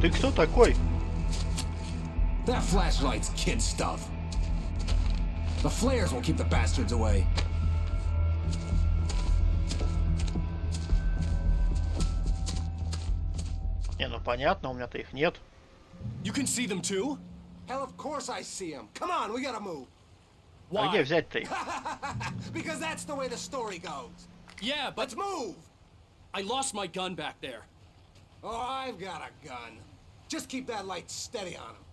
Ты кто такой? That flashlight's kid stuff. The flares will keep the bastards away. Не, ну понятно, у меня-то их нет. You can see them too? Hell, of course I see them. Come on, we gotta move. А где взять-то их? Because that's the way the story goes. Yeah, but... Let's move! I lost my gun back there. Oh, I've got a gun. Just keep that light steady on him.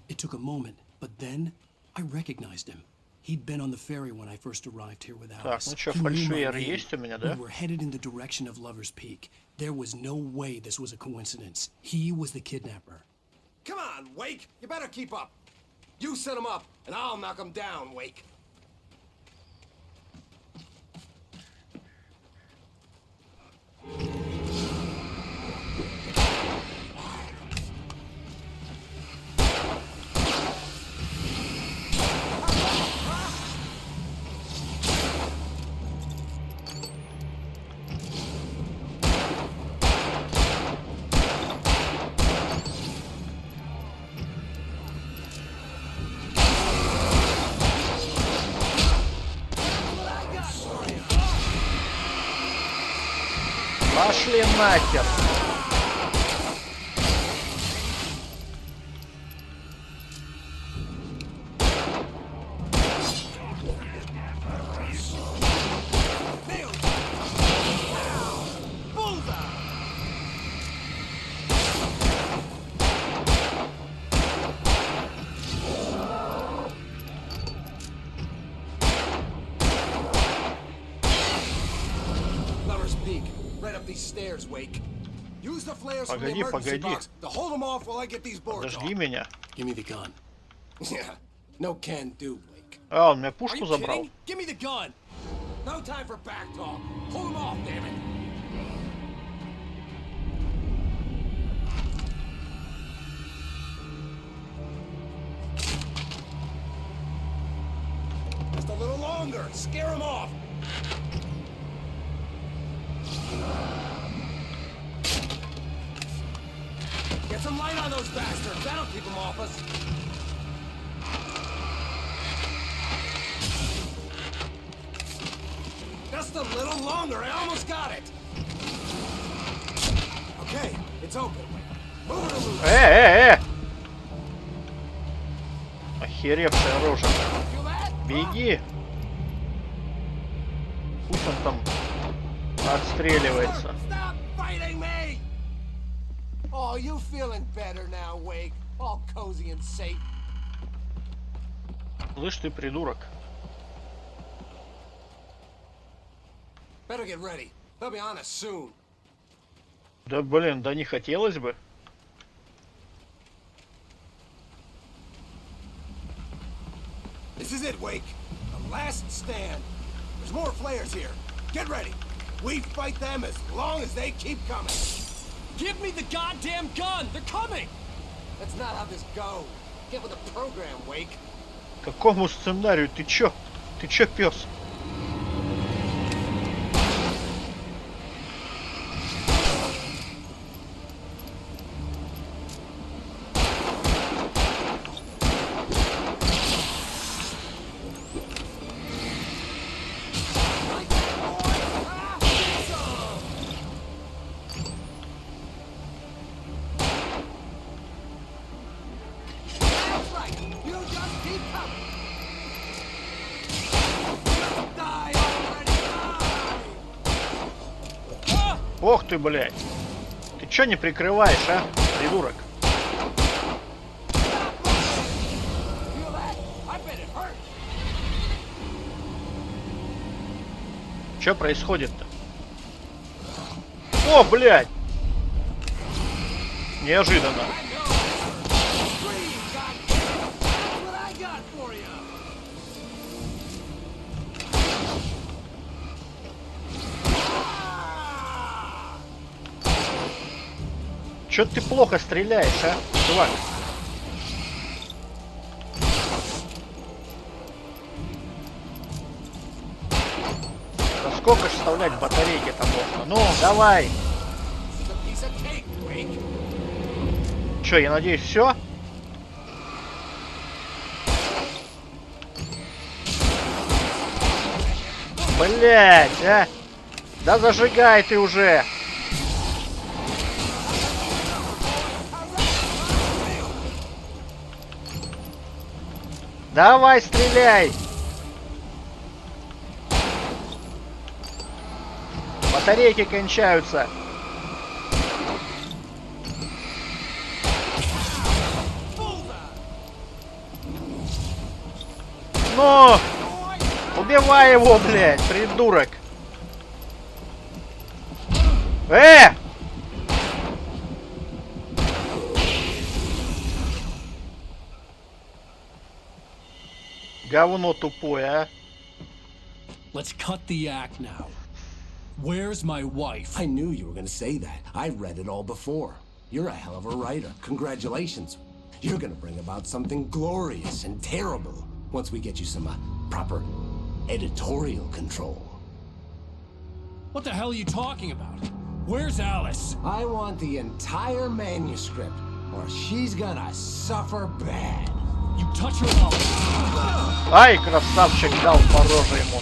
It took a moment, but then I recognized him. He'd been on the ferry when I first arrived here with Alice. Так, ну что, фальшивер есть у меня, да? We were headed in the direction of Lover's Peak. There was no way this was a coincidence. He was the kidnapper. Come on, Wake! You better keep up. You set him up, and I'll knock him down, Wake. Пошли нахер. Wake. Use the flares from the Погоди, emergency погоди. box to hold them off while I get these boards Подожди off. меня. Give me the gun. Yeah, no can do, Wake. А, он мне Are пушку you забрал. kidding? Give me the gun. No time for back talk. Hold them off, damn it. Just a little longer. Scare them off. Get some light on those bastards. That'll keep them off us. Just a little longer. I almost got it. Okay, it's open. Move it loose. Охеревшая рожа. Беги. Пусть он там отстреливается. Stop fighting me! Oh, you feeling better now, Wake? All cozy and safe. Слышь ты, придурок. Better get ready. They'll be on us soon. Да блин, да не хотелось бы. This is it, Wake. The last stand. There's more flares here. Get ready. We fight them as long as they keep coming. Give me the goddamn gun! They're coming! That's not how this goes. Get with the program, Wake. Какому сценарию? Ты чё? Ты чё, пёс? Ох ты, блядь. Ты чё не прикрываешь, а, придурок? Чё происходит-то? О, блядь! Неожиданно. Чё ты плохо стреляешь, а, чувак? Да сколько ж вставлять батарейки-то можно? Ну, давай! Чё, я надеюсь, все? Блять, а! Да зажигай ты уже! Давай, стреляй! Батарейки кончаются. Ну! Убивай его, блядь, придурок! Говно тупое, а? Let's cut the act now. Where's my wife? I knew you were gonna say that. I read it all before. You're a hell of a writer. Congratulations. You're gonna bring about something glorious and terrible once we get you some proper editorial control. What the hell are you talking about? Where's Alice? I want the entire manuscript, or she's gonna suffer bad. You touch her up. Ай, красавчик, дал по роже ему.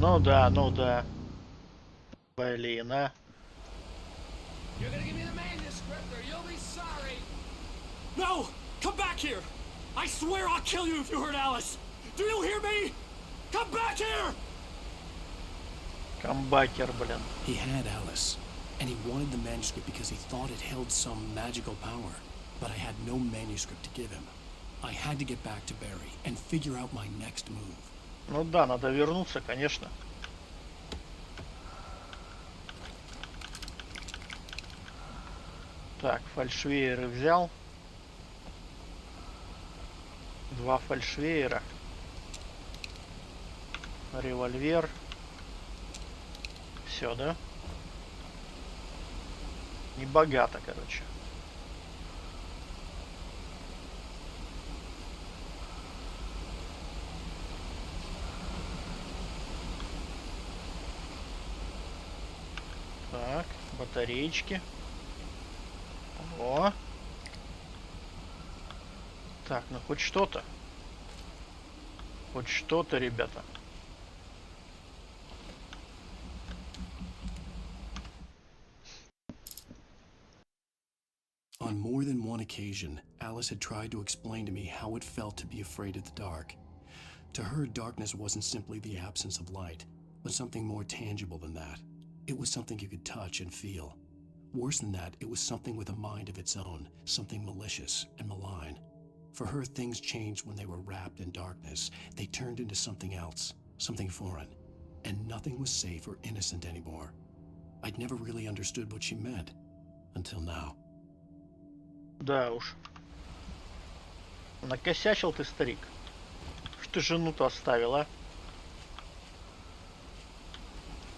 Ну да, ну да. Блин, а. You're gonna give me the manuscript or you'll be sorry. No! Come back here! I swear I'll kill you if you hurt Alice! Do you hear me? Come back here! Камбакер, блин. He had Alice, and he wanted the manuscript because he thought it held some magical power. But I had no manuscript to give him. I had to get back to Barry and figure out my next move. Ну да, надо вернуться, конечно. Так, фальшвейеры взял. 2 фальшвейера. Револьвер. Все, да? Не богато, короче. Так, батареечки. О. Так, ну хоть что-то. Хоть что-то, ребята. On more than one occasion, Alice had tried to explain to me how it felt to be afraid of the dark. To her, darkness wasn't simply the absence of light, but something more tangible than that. It was something you could touch and feel. Worse than that, it was something with a mind of its own, something malicious and malign. For her, things changed when they were wrapped in darkness. They turned into something else, something foreign, and nothing was safe or innocent anymore. I'd never really understood what she meant, until now. Да уж. Накосячил ты, старик. Что ты жену-то оставил, а?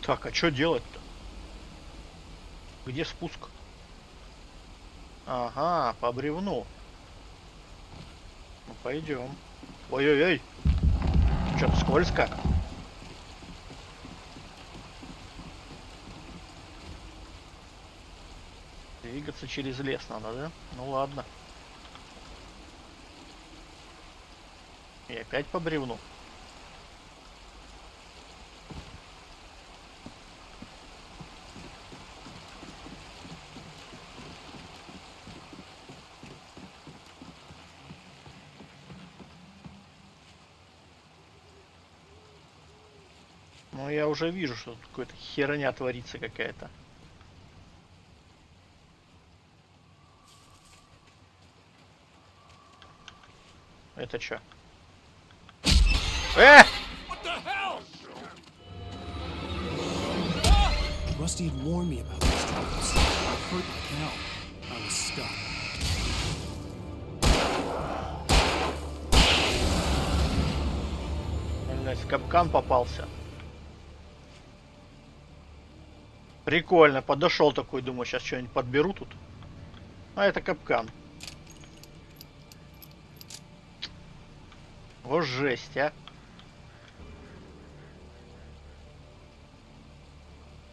Так, а что делать-то? Где спуск? Ага, по бревну. Ну, пойдем. Ой-ой-ой. Что-то скользко. Двигаться через лес надо, да? Ну ладно. И опять по бревну. Ну, я уже вижу, что тут какая-то херня творится какая-то. Это чё? Rusty had warned me about these troubles. I hurt like hell. I was stuck. Блять, в капкан попался. Прикольно, подошел такой, думаю, сейчас что-нибудь подберу тут. А это капкан. О, жесть, а.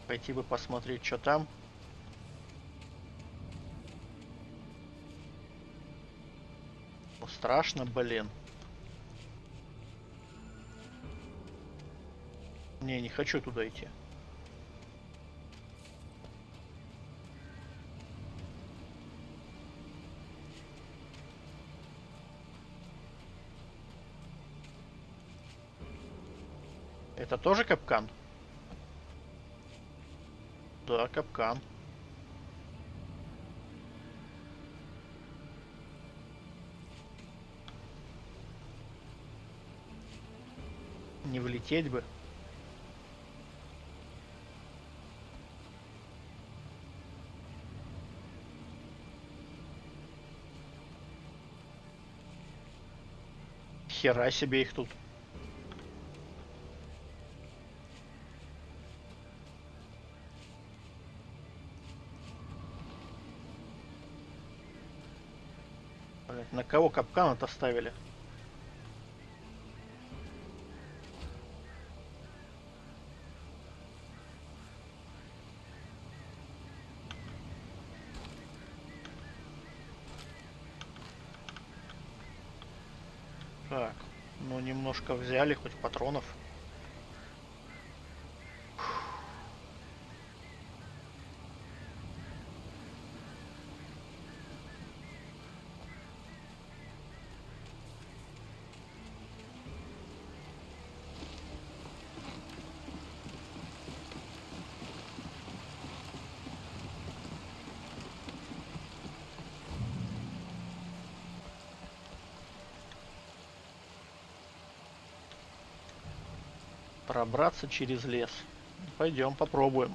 Пойти бы посмотреть, что там. О, страшно, блин. Не хочу туда идти. Это тоже капкан? Да, капкан. Не влететь бы. Хера себе их тут. На кого капкан-то ставили? Так, ну немножко взяли, хоть патронов. Пробраться через лес. Пойдем, попробуем.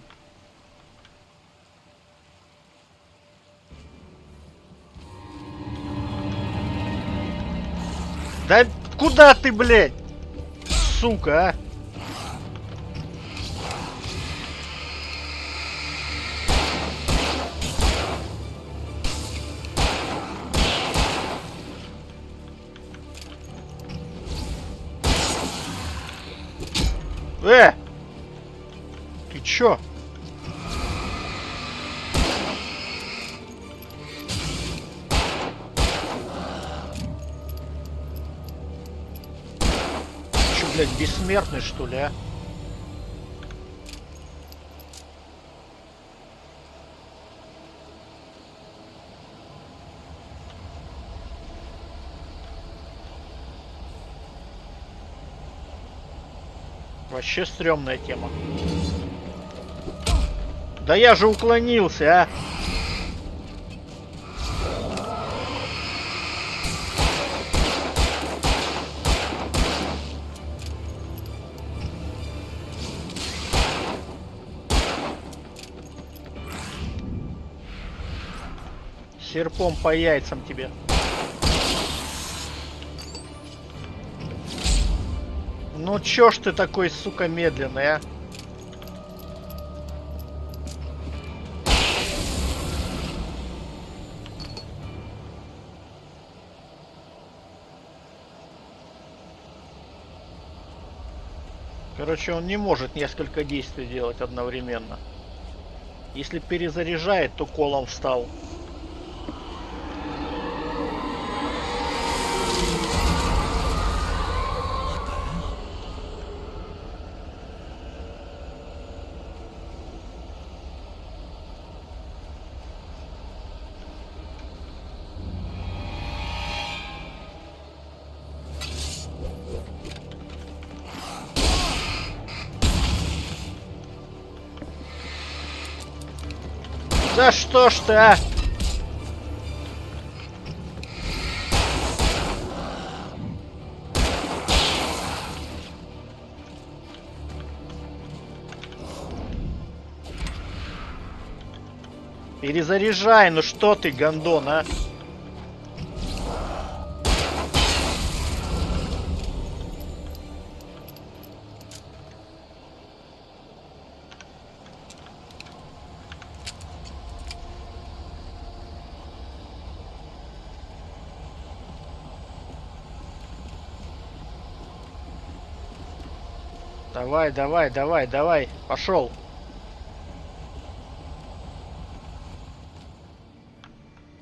Да куда ты, блядь? Сука, а? Ты чё? Чё, блядь, бессмертный, что ли, а? Вообще стрёмная тема. Да я же уклонился, а! Серпом по яйцам тебе. Ну чё ж ты такой, сука, медленный, а? Короче, он не может несколько действий делать одновременно. Если перезаряжает, то колом встал. Да что ж ты, а? Перезаряжай, ну что ты, гондон, а? Давай, давай, давай, давай, пошел.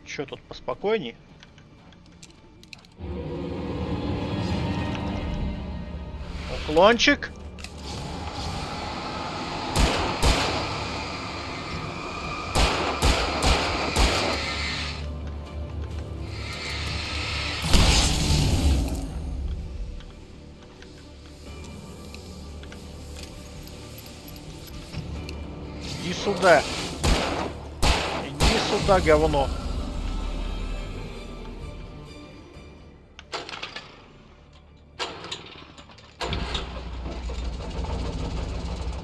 Че тут поспокойней? Уклончик. Иди сюда. Иди сюда, говно.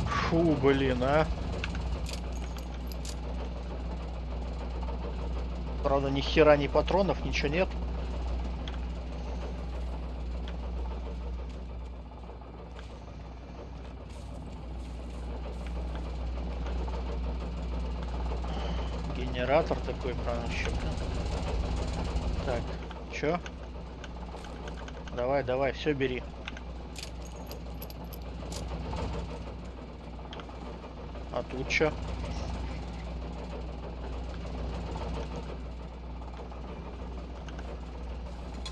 Фу, блин, а. Правда, ни хера ни патронов, ничего нет. Генератор такой, правда, еще. Так, чё? Давай, давай, все бери. А тут чё?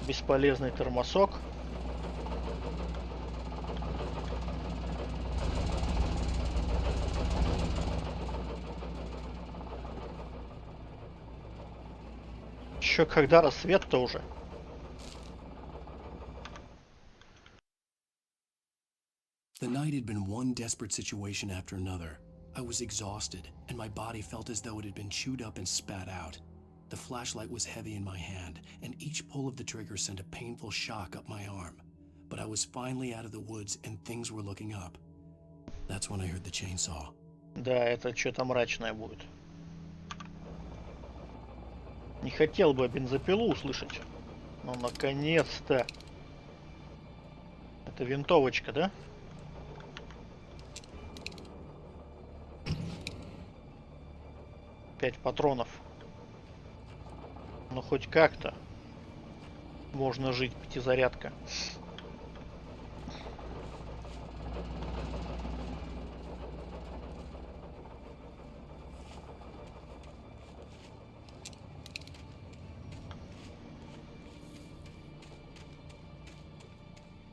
Бесполезный тормозок. Чё, когда рассвет-то уже? The night had been one desperate situation after another. I was exhausted, and my body felt as though it had been chewed up and spat out. The flashlight was heavy in my hand, and each pull of the trigger sent a painful shock up my arm. But I was finally out of the woods, and things were looking up. That's when I heard the chainsaw. Да, это что-то мрачное будет. Не хотел бы бензопилу услышать. Но наконец-то. Это винтовочка, да? Пять патронов. Ну хоть как-то можно жить, пятизарядка.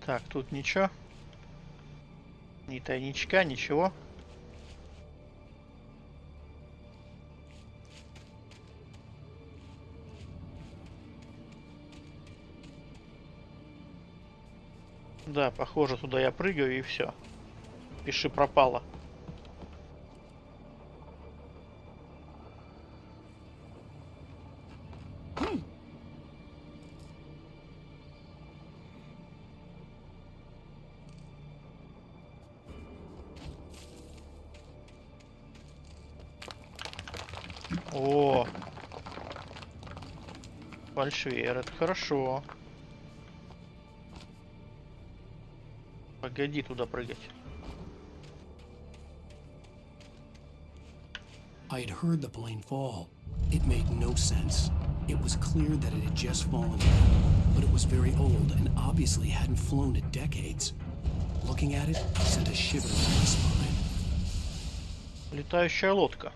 Так, тут ничего. Ни тайничка, ничего. Да, похоже, туда я прыгаю и все. Пиши пропало. О, фальшвейер, это хорошо. Погоди туда прыгать. I'd heard the plane fall. It made no sense. It was clear that it had just fallen, but it was very old and obviously hadn't flown in decades. Looking at it sent a shiver down my spine. Летающая лодка.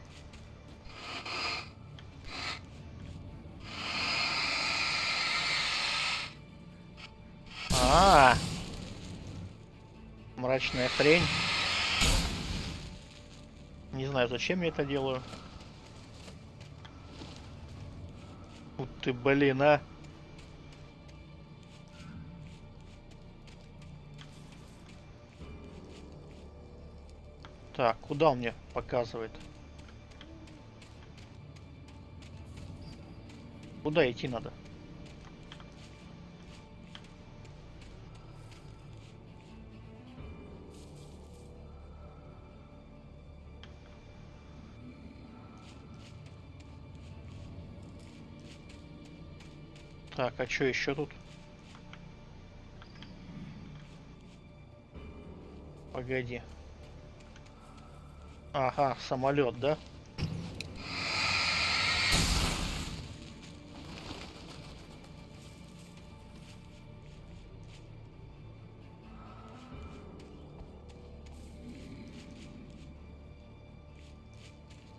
Мрачная хрень. Не знаю, зачем я это делаю. Ух ты, блин, а. Так, куда он мне показывает? Куда идти надо? Так, а что еще тут? Погоди. Ага, самолет, да?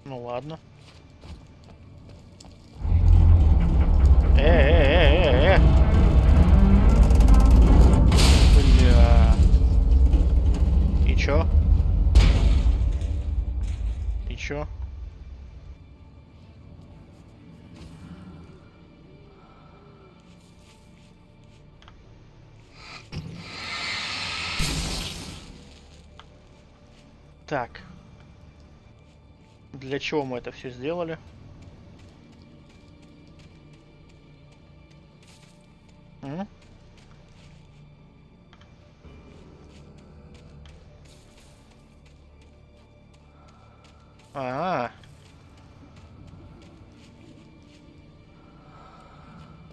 Ну ладно. Бля. И чё? И чё? Так. Для чего мы это все сделали?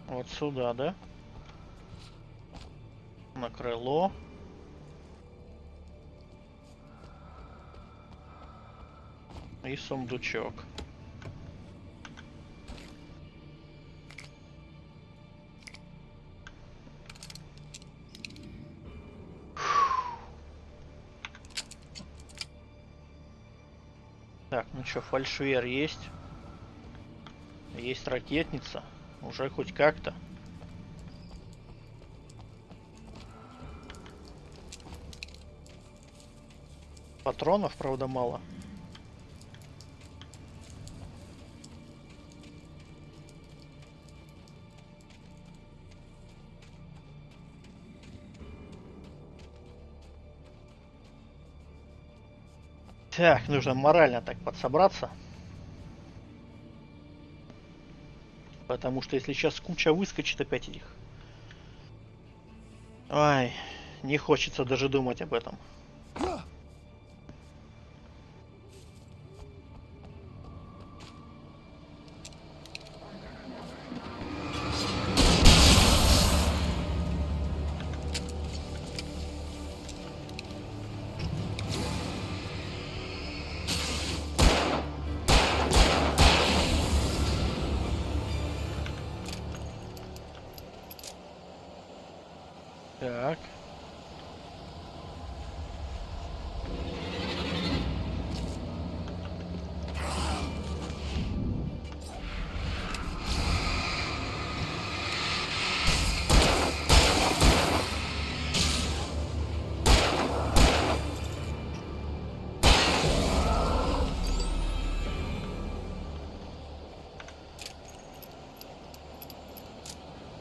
Вот сюда, да? На крыло. И сундучок. Так, ну что, фальшвейер есть. Есть ракетница. Уже хоть как-то. Патронов, правда, мало. Так, нужно морально так подсобраться. Потому что если сейчас куча выскочит опять их. Ай, не хочется даже думать об этом. Так.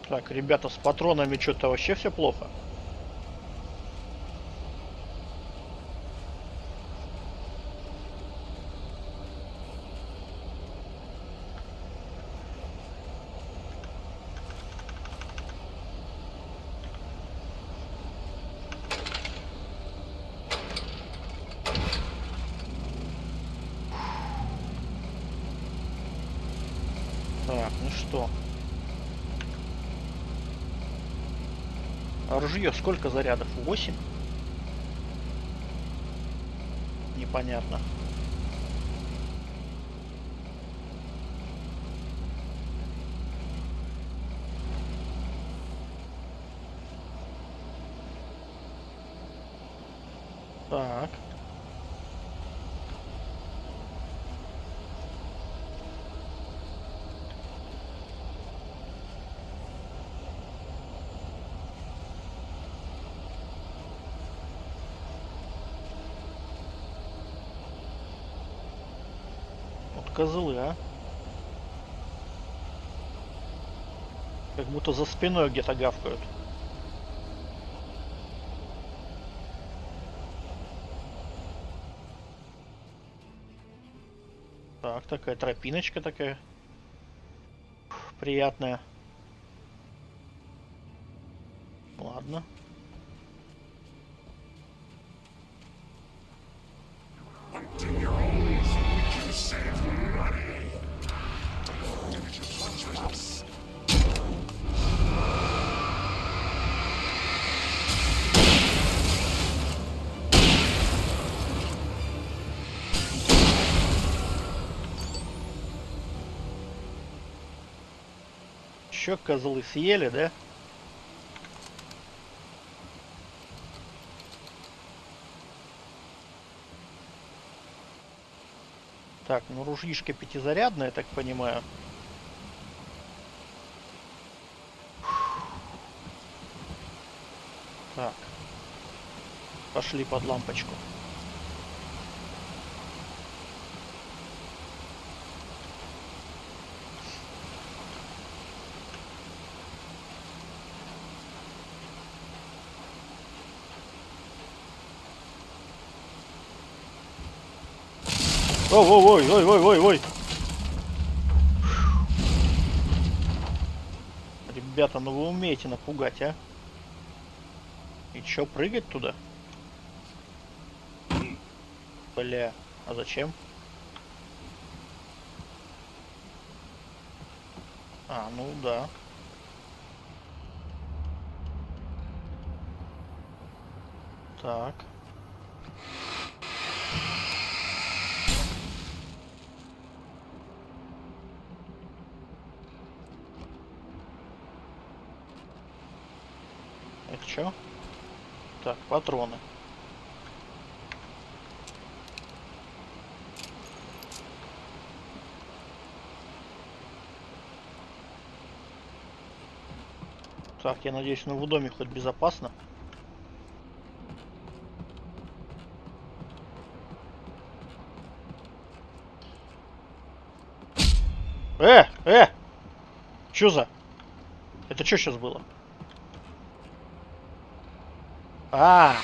Так, ребята, с патронами что-то вообще все плохо. Так, ну что? Ружье сколько зарядов? 8? Непонятно. Так. Козлы, а? Как будто за спиной где-то гавкают. Так, такая тропиночка такая. Приятная. Ладно. Еще козлы съели, да? Так, ну ружьишко пятизарядное, я так понимаю. Так. Пошли под лампочку. Ой. Ребята, ну вы умеете напугать, а? И чё, прыгать туда? Бля, а зачем? А, ну да. Так. Это чё? Так, патроны. Так, я надеюсь, ну в доме хоть безопасно. Чё за? Это что сейчас было? В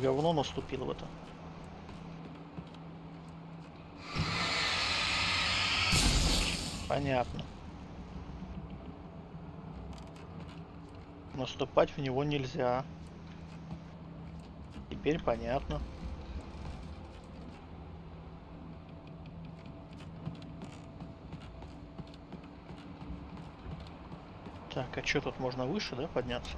говно наступил в это. Понятно. Наступать в него нельзя. Теперь понятно. Так, а что тут можно выше, да, подняться?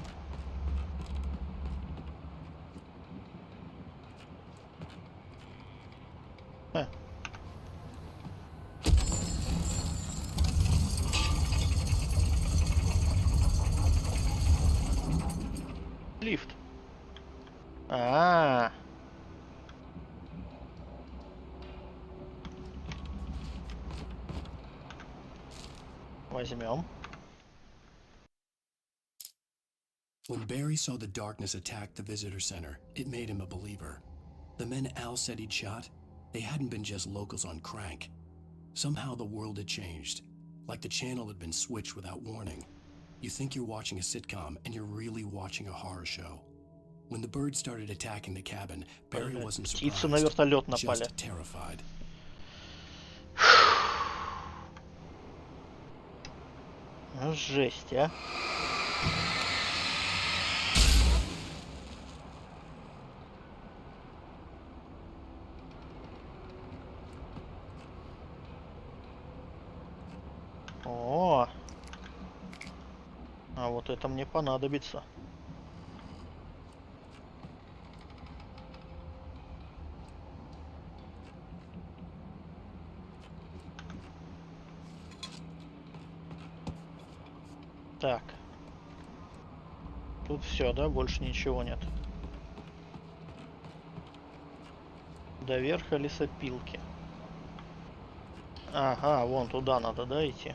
Лифт. А-а-а. Возьмем. When Barry saw the darkness attack the visitor center, it made him a believer. The men Al said he'd shot, they hadn't been just locals on crank. Somehow the world had changed, like the channel had been switched without warning. You think you're watching a sitcom, and you're really watching a horror show. When the birds started attacking the cabin, Barry wasn't Птицы на surprised, вертолет напали. just terrified. Ну, жесть, а. О, а вот это мне понадобится. Так. Тут все, да? Больше ничего нет. До верха лесопилки. Ага, вон туда надо, да, идти?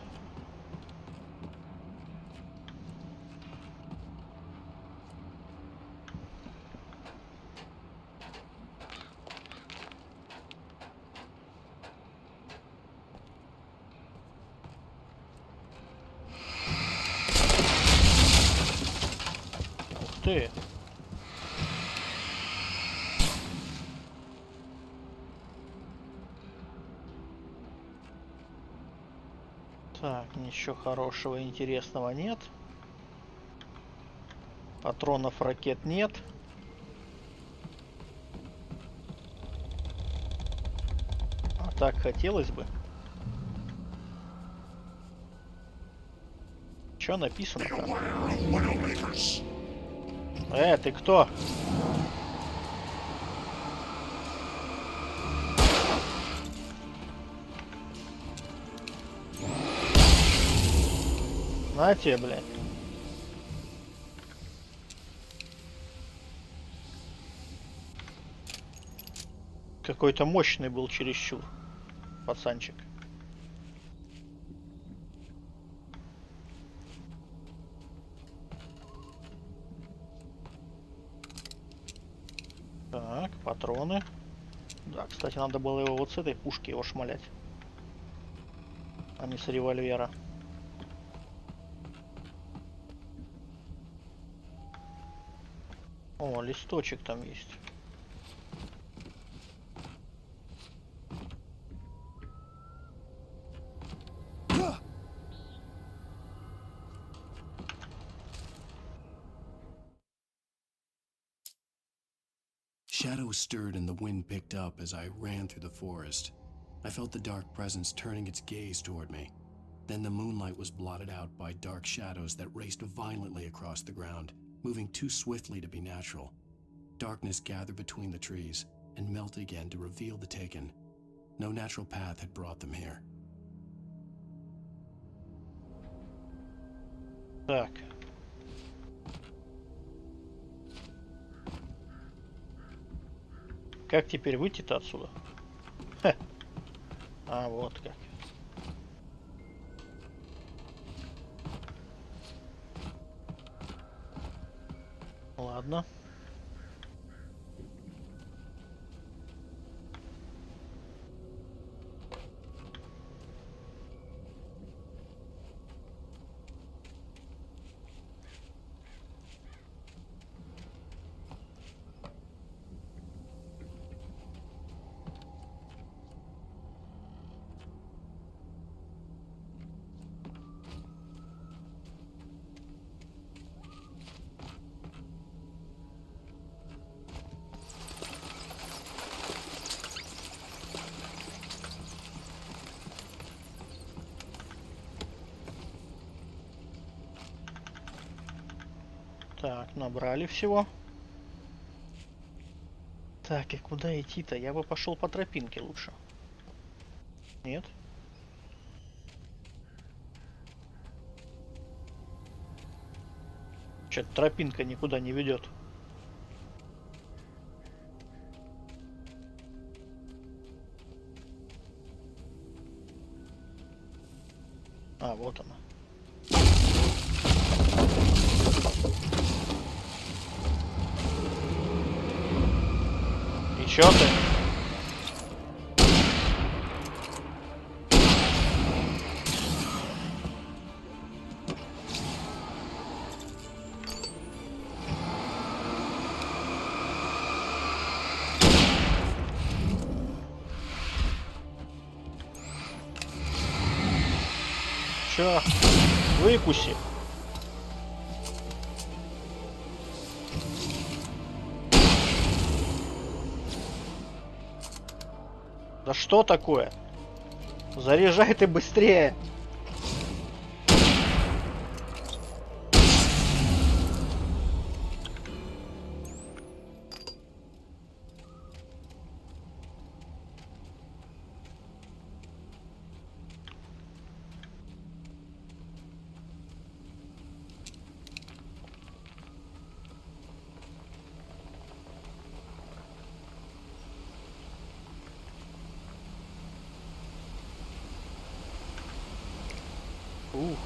Ух ты! Так, ничего хорошего, интересного нет. Патронов, ракет нет. А так хотелось бы. Что написано там? Ты кто? На тебе, блядь. Какой-то мощный был чересчур, пацанчик. Так, патроны. Да, кстати, надо было его вот с этой пушки его шмалять, а не с револьвера. О, листочек там есть. Shadows stirred and the wind picked up as I ran through the forest. I felt the dark presence turning its gaze toward me. Then the moonlight was blotted out by dark shadows that raced violently across the ground, moving too swiftly to be natural. Darkness gathered between the trees and melted again to reveal the taken. No natural path had brought them here. Так. Как теперь выйти-то отсюда? Ха. А вот как. Ладно. Так, набрали всего. Так, и куда идти-то? Я бы пошел по тропинке лучше. Нет? Что-то тропинка никуда не ведет. А, вот она. И чё ты? Чё? Выкуси. Да что такое? Заряжай ты быстрее.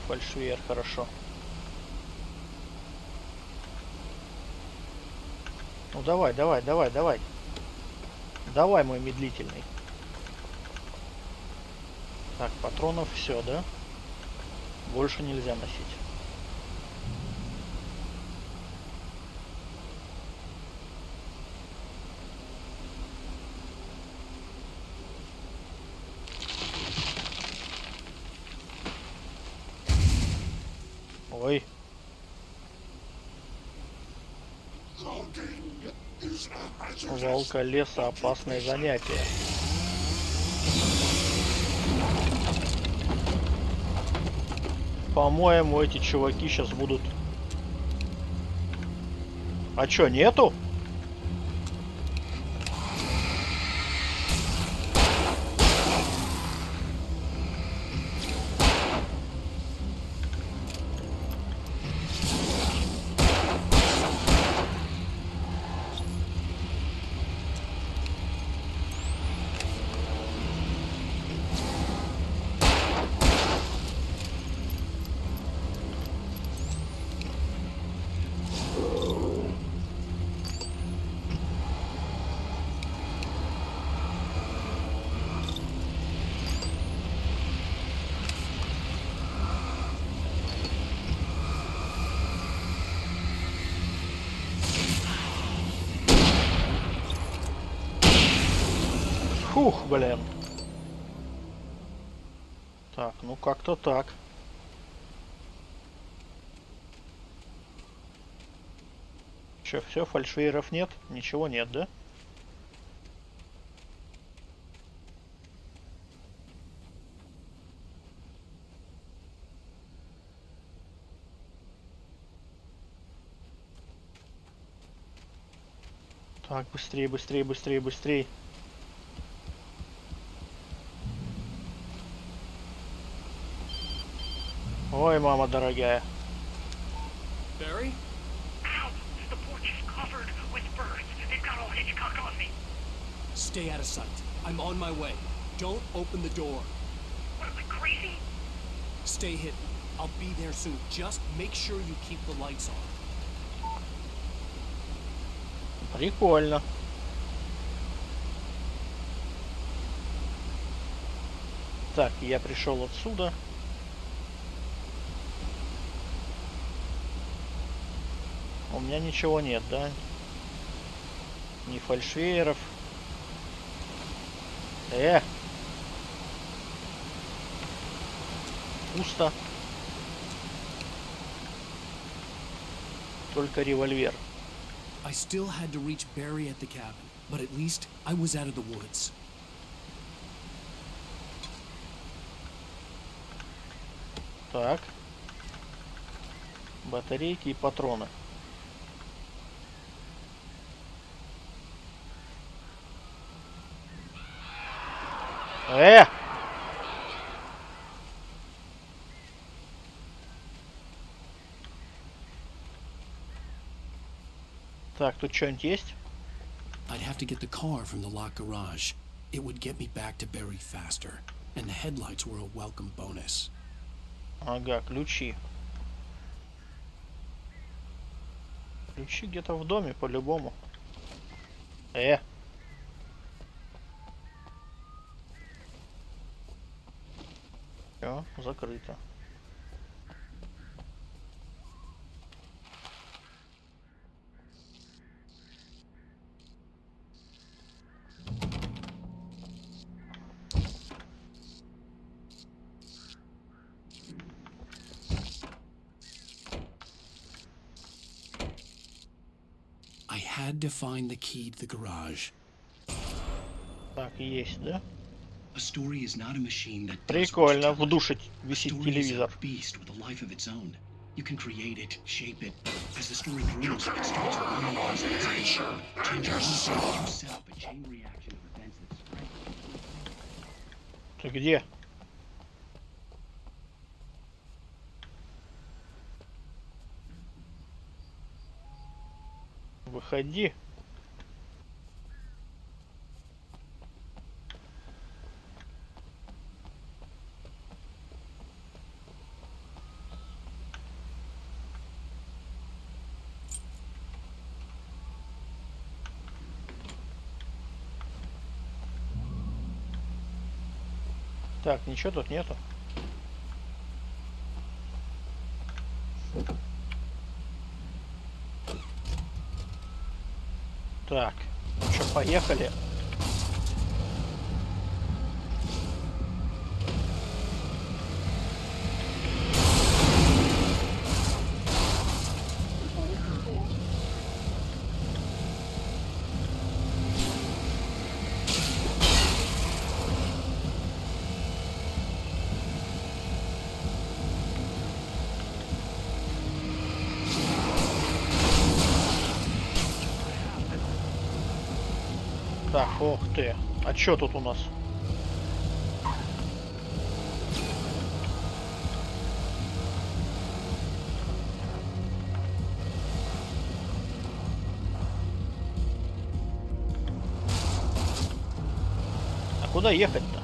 Фальшвейер, хорошо. Ну давай, давай, давай, давай. Давай, мой медлительный. Так, патронов все, да? Больше нельзя носить. Ой. Волка леса — опасное занятие. По-моему, эти чуваки сейчас будут... А чё, нету? Фух, блин. Так, ну как-то так. Че, все, фальшвейеров нет? Ничего нет, да? Так, быстрее, быстрее, быстрее, быстрее. Ой, мама дорогая. Barry? Ow! The porch is covered with birds. They've got all Hitchcock on me. Stay out of sight. I'm on my way. Don't open the door. What am I, crazy? Stay hidden. I'll be there soon. Just make sure you keep the lights on. Прикольно. Так, я пришел отсюда. У меня ничего нет, да? Ни фальшвейеров. Пусто. Только револьвер. I still had to reach Barry at the cabin, but at least I was out of the woods. Так. Батарейки и патроны. Так, тут что-нибудь есть? I'd have to get the car from the locked garage. It would get me back to Barry faster, and the headlights were a welcome bonus. Ага, ключи. Ключи где-то в доме, по-любому. Все, закрыто. I had to find the key to the garage. Так, есть, да? A story is not a machine that Прикольно, в душе висит Story is a телевизор. beast with a life of its own. You can create it, shape it. As the story grows, it starts running on its own. Change yourself, a chain reaction of events that spread. Ты где? Выходи. Так, ничего тут нету. Так, что, поехали. Так, ох ты. А чё тут у нас? А куда ехать-то?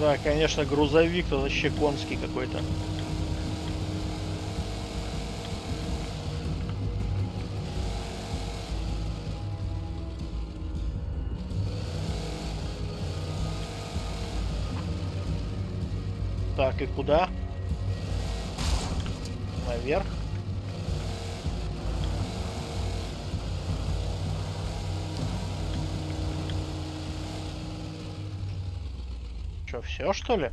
Да, конечно, грузовик-то вообще конский какой-то. Так, и куда? Наверх. Что, все, что ли?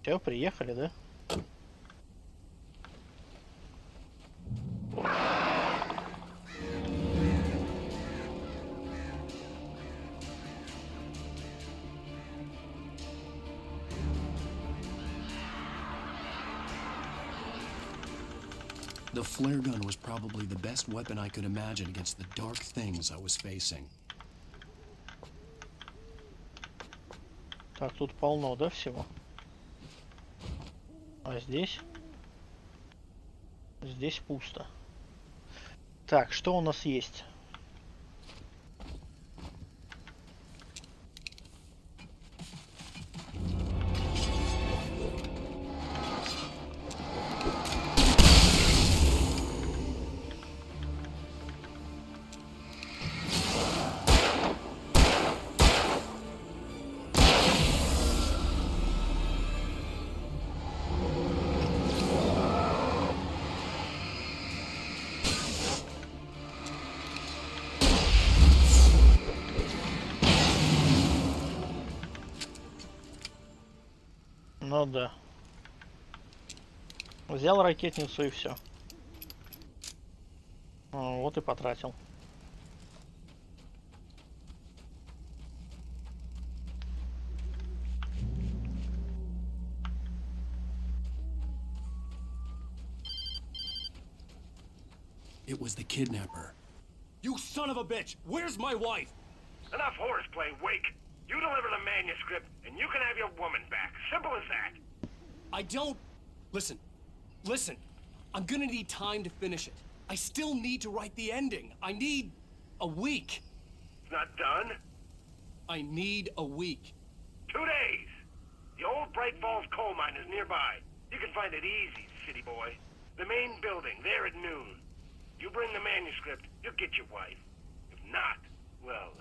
Все, приехали, да? The flare gun was probably the best weapon I could imagine against the dark things I was facing. Так, тут полно, да, всего? А здесь? Здесь пусто. Так, что у нас есть? Ну да. Взял ракетницу и все. Вот и потратил. It was the kidnapper. You son of a bitch! Where's my wife? Enough horseplay, Wake. You deliver the manuscript, and you can have your woman back. Simple as that. I don't... Listen. Listen. I'm gonna need time to finish it. I still need to write the ending. I need... a week. It's not done? I need a week. 2 days. The old Bright Falls coal mine is nearby. You can find it easy, city boy. The main building, there at noon. You bring the manuscript, you'll get your wife. If not, well,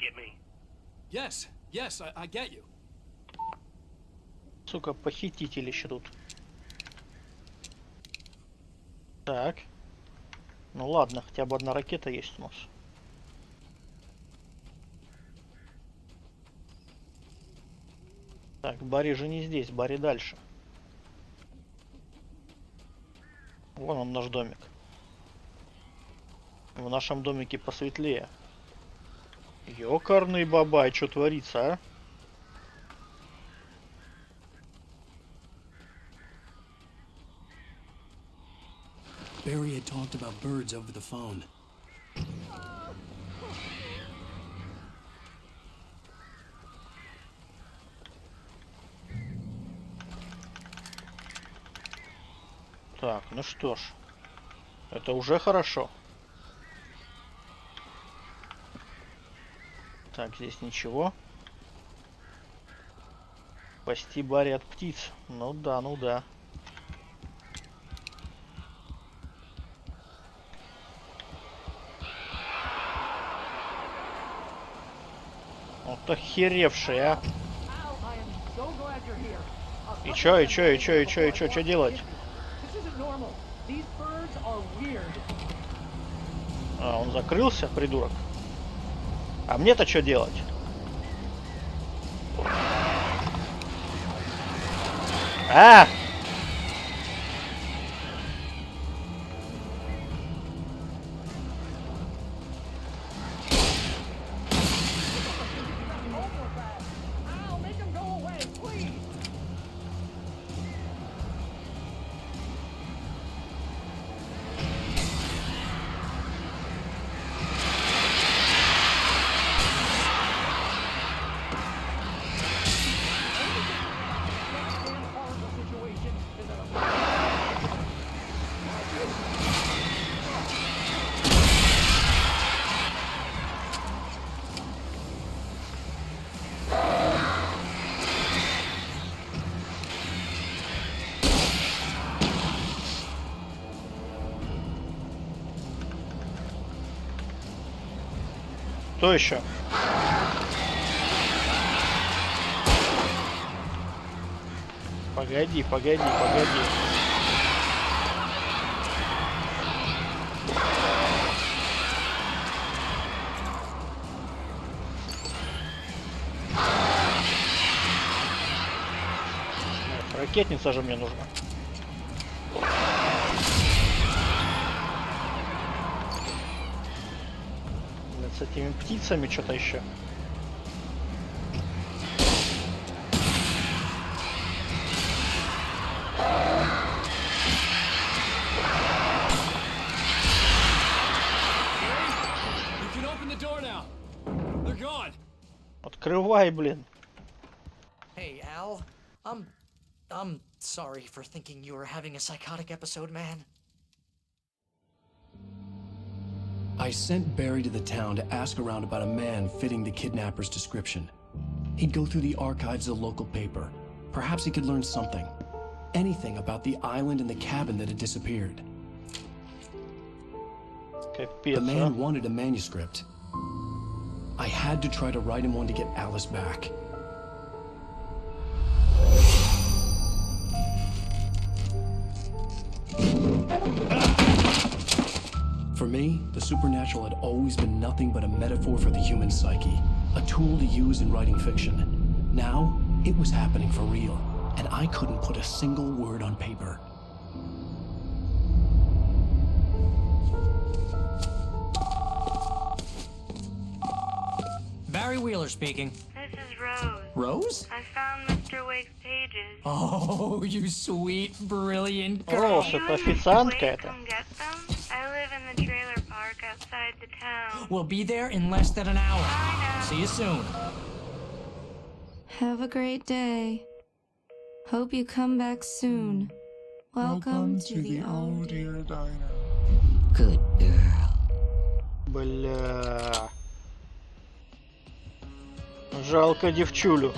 get me? Yes, yes, I get you. Сука, похитители еще тут. Так. Ну ладно, хотя бы одна ракета есть у нас. Так, Барри же не здесь, Барри дальше. Вон он, наш домик. В нашем домике посветлее. Ёкарный бабай, что творится, а? Barry had talked about birds over the phone. Так, ну что ж. Это уже хорошо. Так, здесь ничего. Спасти Барри от птиц. Ну да, ну да. Вот охеревший, а. И чё делать? А, он закрылся, придурок. А мне-то что делать? А! Кто еще? Погоди. Ракетница же мне нужна. С этими птицами что-то еще. Открывай, блин. Hey, Al. I'm sorry for thinking you were having a psychotic episode, man. I sent Barry to the town to ask around about a man fitting the kidnapper's description. He'd go through the archives of the local paper. Perhaps he could learn something. Anything about the island and the cabin that had disappeared. The man wanted a manuscript. I had to try to write him one to get Alice back. For me, the supernatural had always been nothing but a metaphor for the human psyche, a tool to use in writing fiction. Now, it was happening for real, and I couldn't put a single word on paper. Barry Wheeler speaking. This is Rose. Rose? I found Mr. Wake's pages. Oh, you sweet, brilliant girl. Рос, это официантка это. Come get them? I live in the trailer park outside the town. We'll be there in less than an hour. See you soon. Have a great day. Hope you come back soon. Welcome to the old dear diner. Good girl. Бля. Жалко девчулю.